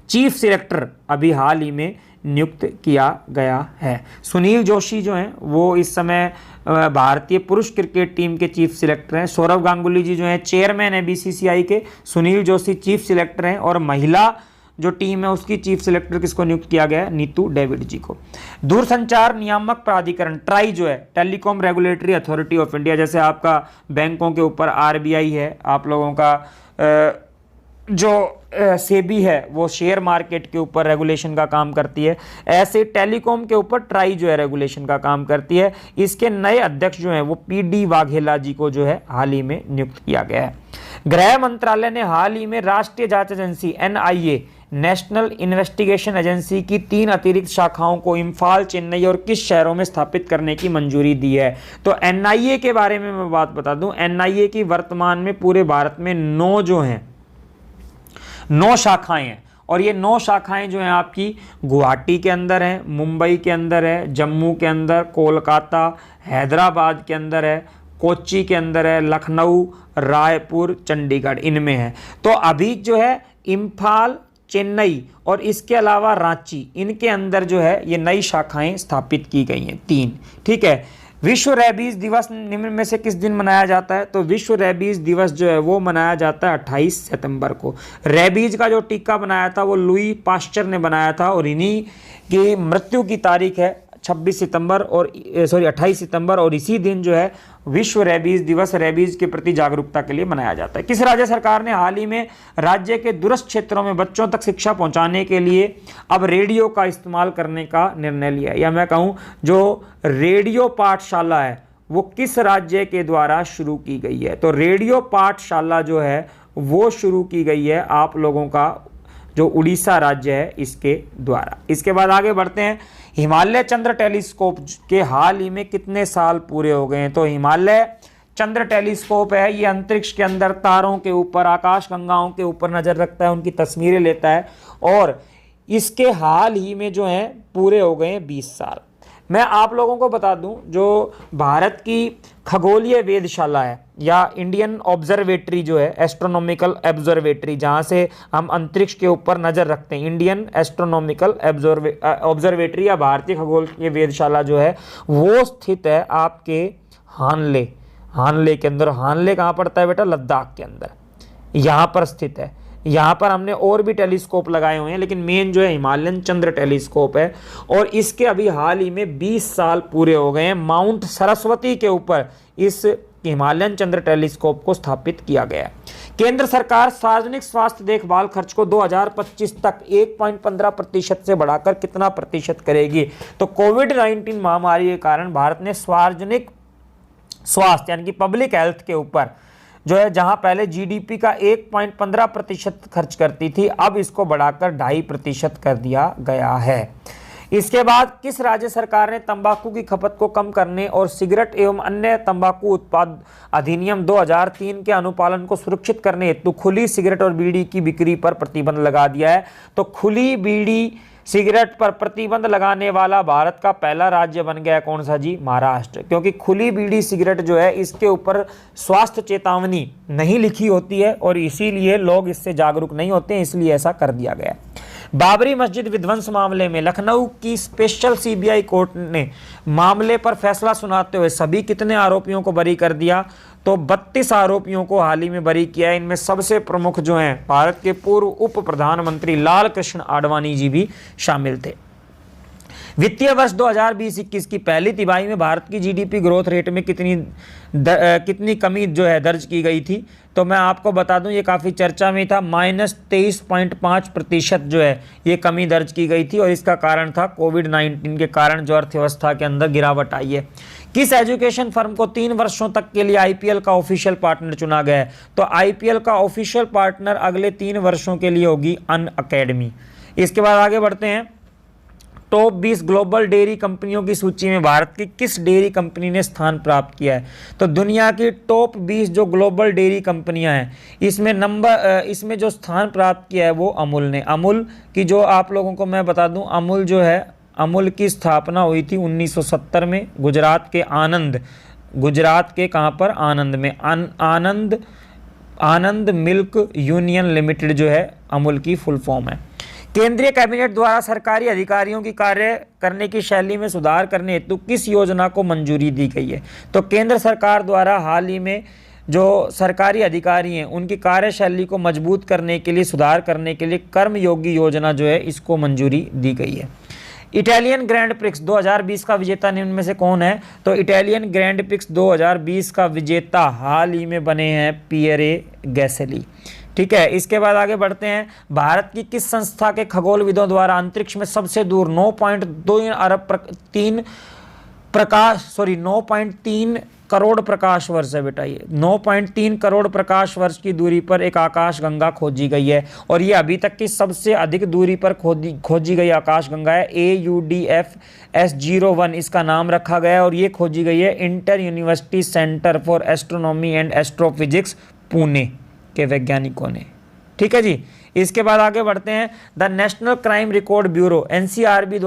चीफ सिलेक्टर अभी हाल ही में नियुक्त किया गया है। सुनील जोशी जो हैं वो इस समय भारतीय पुरुष क्रिकेट टीम के चीफ सिलेक्टर हैं। सौरव गांगुली जी जो हैं चेयरमैन है BCCI के, सुनील जोशी चीफ सिलेक्टर हैं और महिला जो टीम है उसकी चीफ सिलेक्टर किसको नियुक्त किया गया है? नीतू डेविड जी को। दूरसंचार नियामक प्राधिकरण ट्राई जो है telecom regulatory authority of India, जैसे आपका बैंकों के ऊपर RBI है, आप लोगों का जो सेबी है वो शेयर मार्केट के ऊपर रेगुलेशन का काम करती है, ऐसे टेलीकॉम के ऊपर ट्राई जो है रेगुलेशन का काम करती है। इसके नए अध्यक्ष जो हैं वो PD वाघेला जी को जो है हाल ही में नियुक्त किया गया है। गृह मंत्रालय ने हाल ही में राष्ट्रीय जांच agency NIA national investigation agency की 3 अतिरिक्त शाखाओं को इम्फाल, चेन्नई और किस शहरों में स्थापित करने की मंजूरी दी है? तो NIA के बारे में मैं बात बता दूं, NIA की वर्तमान में पूरे भारत में 9 शाखाएं हैं और ये 9 शाखाएं जो हैं आपकी गुवाहाटी के अंदर हैं, मुंबई के अंदर है, जम्मू के अंदर, कोलकाता, हैदराबाद के अंदर है, कोच्चि के अंदर है, लखनऊ, रायपुर, चंडीगढ़, इनमें है। तो अभी जो है इम्फाल, चेन्नई और इसके अलावा रांची, इनके अंदर जो है ये नई शाखाएं स्थापित की गई हैं 3। ठीक है, विश्व रेबीज दिवस निम्न में से किस दिन मनाया जाता है? तो विश्व रेबीज दिवस जो है वो मनाया जाता है 28 सितंबर को। रेबीज का जो टीका बनाया था वो लुई पास्चर ने बनाया था और इन्हीं की मृत्यु की तारीख है 28 सितंबर और इसी दिन जो है विश्व रेबीज दिवस रेबीज के प्रति जागरूकता के लिए मनाया जाता है। किस राज्य सरकार ने हाल ही में राज्य के दूरस्थ क्षेत्रों में बच्चों तक शिक्षा पहुंचाने के लिए अब रेडियो का इस्तेमाल करने का निर्णय लिया है? या मैं कहूं जो रेडियो पाठशाला है वो किस राज्य के द्वारा शुरू की गई है? तो रेडियो पाठशाला जो है वो शुरू की गई है आप लोगों का जो उड़ीसा राज्य है इसके द्वारा। इसके बाद आगे बढ़ते हैं, हिमालय चंद्र टेलीस्कोप के हाल ही में कितने साल पूरे हो गए हैं? तो हिमालय चंद्र टेलीस्कोप है, ये अंतरिक्ष के अंदर तारों के ऊपर, आकाश गंगाओं के ऊपर नजर रखता है, उनकी तस्वीरें लेता है, और इसके हाल ही में जो है पूरे हो गए हैं 20 साल। मैं आप लोगों को बता दूं, जो भारत की खगोलीय वेधशाला है या इंडियन ऑब्जर्वेटरी जो है, एस्ट्रोनॉमिकल ऑब्जर्वेटरी, जहां से हम अंतरिक्ष के ऊपर नज़र रखते हैं, इंडियन एस्ट्रोनॉमिकल ऑब्जर्वेटरी या भारतीय खगोलीय वेधशाला जो है वो स्थित है आपके हानले के अंदर। हानले कहाँ पड़ता है बेटा? लद्दाख के अंदर, यहाँ पर स्थित है। यहाँ पर हमने और भी टेलीस्कोप लगाए हुए हैं, लेकिन मेन जो है हिमालयन चंद्र टेलीस्कोप है, और इसके अभी हाल ही में 20 साल पूरे हो गए हैं। माउंट सरस्वती के ऊपर इस हिमालयन चंद्र टेलीस्कोप को स्थापित किया गया है। केंद्र सरकार सार्वजनिक स्वास्थ्य देखभाल खर्च को 2025 तक 1.15% से बढ़ाकर कितना प्रतिशत करेगी? तो कोविड-19 महामारी के कारण भारत ने सार्वजनिक स्वास्थ्य यानी कि पब्लिक हेल्थ के ऊपर जो है, जहां पहले जीडीपी का 1.15% खर्च करती थी, अब इसको बढ़ाकर 2.5% कर दिया गया है। इसके बाद किस राज्य सरकार ने तंबाकू की खपत को कम करने और सिगरेट एवं अन्य तंबाकू उत्पाद अधिनियम 2003 के अनुपालन को सुरक्षित करने हेतु खुली सिगरेट और बीड़ी की बिक्री पर प्रतिबंध लगा दिया है? तो खुली बीड़ी सिगरेट पर प्रतिबंध लगाने वाला भारत का पहला राज्य बन गया कौन सा जी? महाराष्ट्र। क्योंकि खुली बीड़ी सिगरेट जो है इसके ऊपर स्वास्थ्य चेतावनी नहीं लिखी होती है और इसीलिए लोग इससे जागरूक नहीं होते हैं, इसलिए ऐसा कर दिया गया। बाबरी मस्जिद विध्वंस मामले में लखनऊ की स्पेशल सीबीआई कोर्ट ने मामले पर फैसला सुनाते हुए सभी कितने आरोपियों को बरी कर दिया? तो 32 आरोपियों को हाल ही में बरी किया है। इनमें सबसे प्रमुख जो हैं भारत के पूर्व उप प्रधानमंत्री लाल कृष्ण आडवाणी जी भी शामिल थे। वित्तीय वर्ष 2020-21 की पहली तिमाही में भारत की जीडीपी ग्रोथ रेट में कितनी कमी जो है दर्ज की गई थी? तो मैं आपको बता दूं, ये काफ़ी चर्चा में था। -23.5% जो है ये कमी दर्ज की गई थी, और इसका कारण था कोविड-19 के कारण जो अर्थव्यवस्था के अंदर गिरावट आई है। किस एजुकेशन फर्म को 3 वर्षों तक के लिए आईपीएल का ऑफिशियल पार्टनर चुना गया है? तो आईपीएल का ऑफिशियल पार्टनर अगले 3 वर्षों के लिए होगी अनअकैडमी। इसके बाद आगे बढ़ते हैं, टॉप 20 ग्लोबल डेयरी कंपनियों की सूची में भारत की किस डेयरी कंपनी ने स्थान प्राप्त किया है? तो दुनिया की टॉप 20 जो ग्लोबल डेयरी कंपनियां हैं इसमें जो स्थान प्राप्त किया है वो अमूल ने। अमूल की जो आप लोगों को मैं बता दूं, अमूल जो है, अमूल की स्थापना हुई थी 1970 में गुजरात के कहाँ पर? आनंद में। आनंद मिल्क यूनियन लिमिटेड जो है अमूल की फुल फॉर्म है। केंद्रीय कैबिनेट द्वारा सरकारी अधिकारियों की कार्य करने की शैली में सुधार करने हेतु किस योजना को मंजूरी दी गई है? तो केंद्र सरकार द्वारा हाल ही में जो सरकारी अधिकारी हैं उनकी कार्यशैली को मजबूत करने के लिए, सुधार करने के लिए कर्मयोगी योजना जो है इसको मंजूरी दी गई है। इटालियन ग्रैंड प्रिक्स 2020 का विजेता निम्न में से कौन है? तो इटालियन ग्रैंड प्रिक्स 2020 का विजेता हाल ही में बने हैं पियरे गैसेली। ठीक है, इसके बाद आगे बढ़ते हैं, भारत की किस संस्था के खगोलविदों द्वारा अंतरिक्ष में सबसे दूर 9.3 करोड़ प्रकाश वर्ष है बेटा, ये 9.3 करोड़ प्रकाश वर्ष की दूरी पर एक आकाश गंगा खोजी गई है, और ये अभी तक की सबसे अधिक दूरी पर खोजी गई आकाश गंगा है। AUDF S01 इसका नाम रखा गया है, और ये खोजी गई है inter university centre for astronomy and astrophysics Pune के वैज्ञानिकों ने। ठीक है जी, इसके बाद आगे बढ़ते हैं, the national crime record bureau NCRB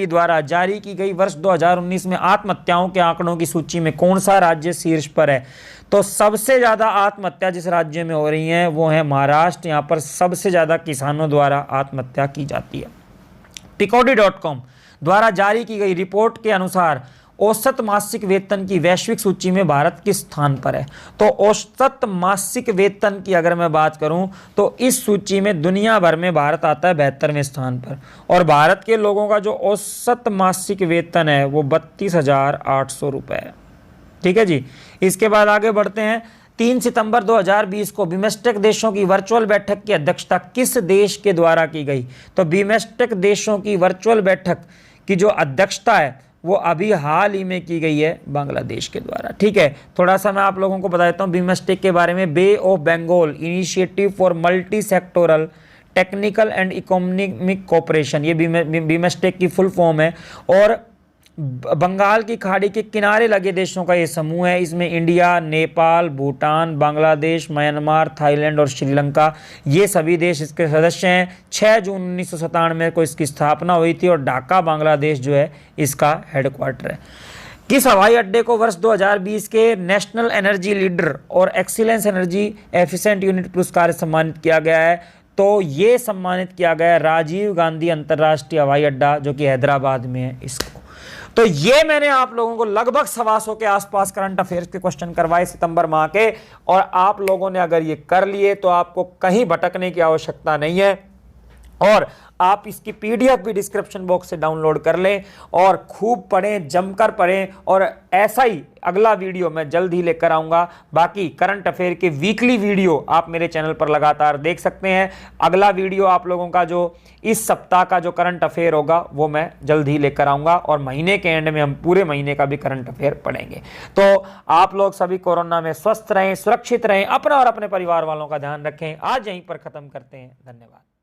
द्वारा जारी की गई वर्ष 2019 में आत्महत्याओं के आंकड़ों की सूची में कौन सा राज्य शीर्ष पर है? तो सबसे ज़्यादा आत्महत्या जिस राज्य में हो रही हैं वो है महाराष्ट्र। यहाँ पर सबसे ज़्यादा किसानों द्वारा आत्महत्या की जाती है। Peabody.com द्वारा जारी की गई रिपोर्ट के अनुसार औसत मासिक वेतन की वैश्विक सूची में भारत किस स्थान पर है? तो औसत मासिक वेतन की अगर मैं बात करूं तो इस सूची में दुनिया भर में भारत आता है 72वें स्थान पर, और भारत के लोगों का जो औसत मासिक वेतन है वो 32,800 रुपये है। ठीक है जी, इसके बाद आगे बढ़ते हैं, 3 सितंबर 2020 को बिमस्टेक देशों की वर्चुअल बैठक की अध्यक्षता किस देश के द्वारा की गई? तो बिमस्टेक देशों की वर्चुअल बैठक की जो अध्यक्षता है वो अभी हाल ही में की गई है बांग्लादेश के द्वारा। ठीक है, थोड़ा सा मैं आप लोगों को बता देता हूँ बिमस्टेक के बारे में। Bay of Bengal initiative for multi sectoral technical and economic cooperation, ये बीमेस्टेक की फुल फॉर्म है। और बंगाल की खाड़ी के किनारे लगे देशों का ये समूह है। इसमें India, Nepal, Bhutan, Bangladesh, Myanmar, Thailand और श्रीलंका, ये सभी देश इसके सदस्य हैं। 6 जून 1997 को इसकी स्थापना हुई थी और ढाका बांग्लादेश जो है इसका हेडक्वार्टर है। किस हवाई अड्डे को वर्ष 2020 के नेशनल एनर्जी लीडर और एक्सीलेंस एनर्जी एफिशिएंट यूनिट पुरस्कार से सम्मानित किया गया है? तो ये सम्मानित किया गया है राजीव गांधी अंतर्राष्ट्रीय हवाई अड्डा, जो कि हैदराबाद में है इसको। तो ये मैंने आप लोगों को लगभग 125 के आसपास करंट अफेयर्स के क्वेश्चन करवाए सितंबर माह के, और आप लोगों ने अगर ये कर लिए तो आपको कहीं भटकने की आवश्यकता नहीं है। और आप इसकी पीडीएफ भी डिस्क्रिप्शन बॉक्स से डाउनलोड कर लें और खूब पढ़ें, जमकर पढ़ें। और ऐसा ही अगला वीडियो मैं जल्द ही लेकर आऊंगा। बाकी करंट अफेयर के वीकली वीडियो आप मेरे चैनल पर लगातार देख सकते हैं। अगला वीडियो आप लोगों का जो इस सप्ताह का जो करंट अफेयर होगा वो मैं जल्द ही लेकर आऊंगा, और महीने के एंड में हम पूरे महीने का भी करंट अफेयर पढ़ेंगे। तो आप लोग सभी कोरोना में स्वस्थ रहें, सुरक्षित रहें, अपना और अपने परिवार वालों का ध्यान रखें। आज यहीं पर खत्म करते हैं। धन्यवाद।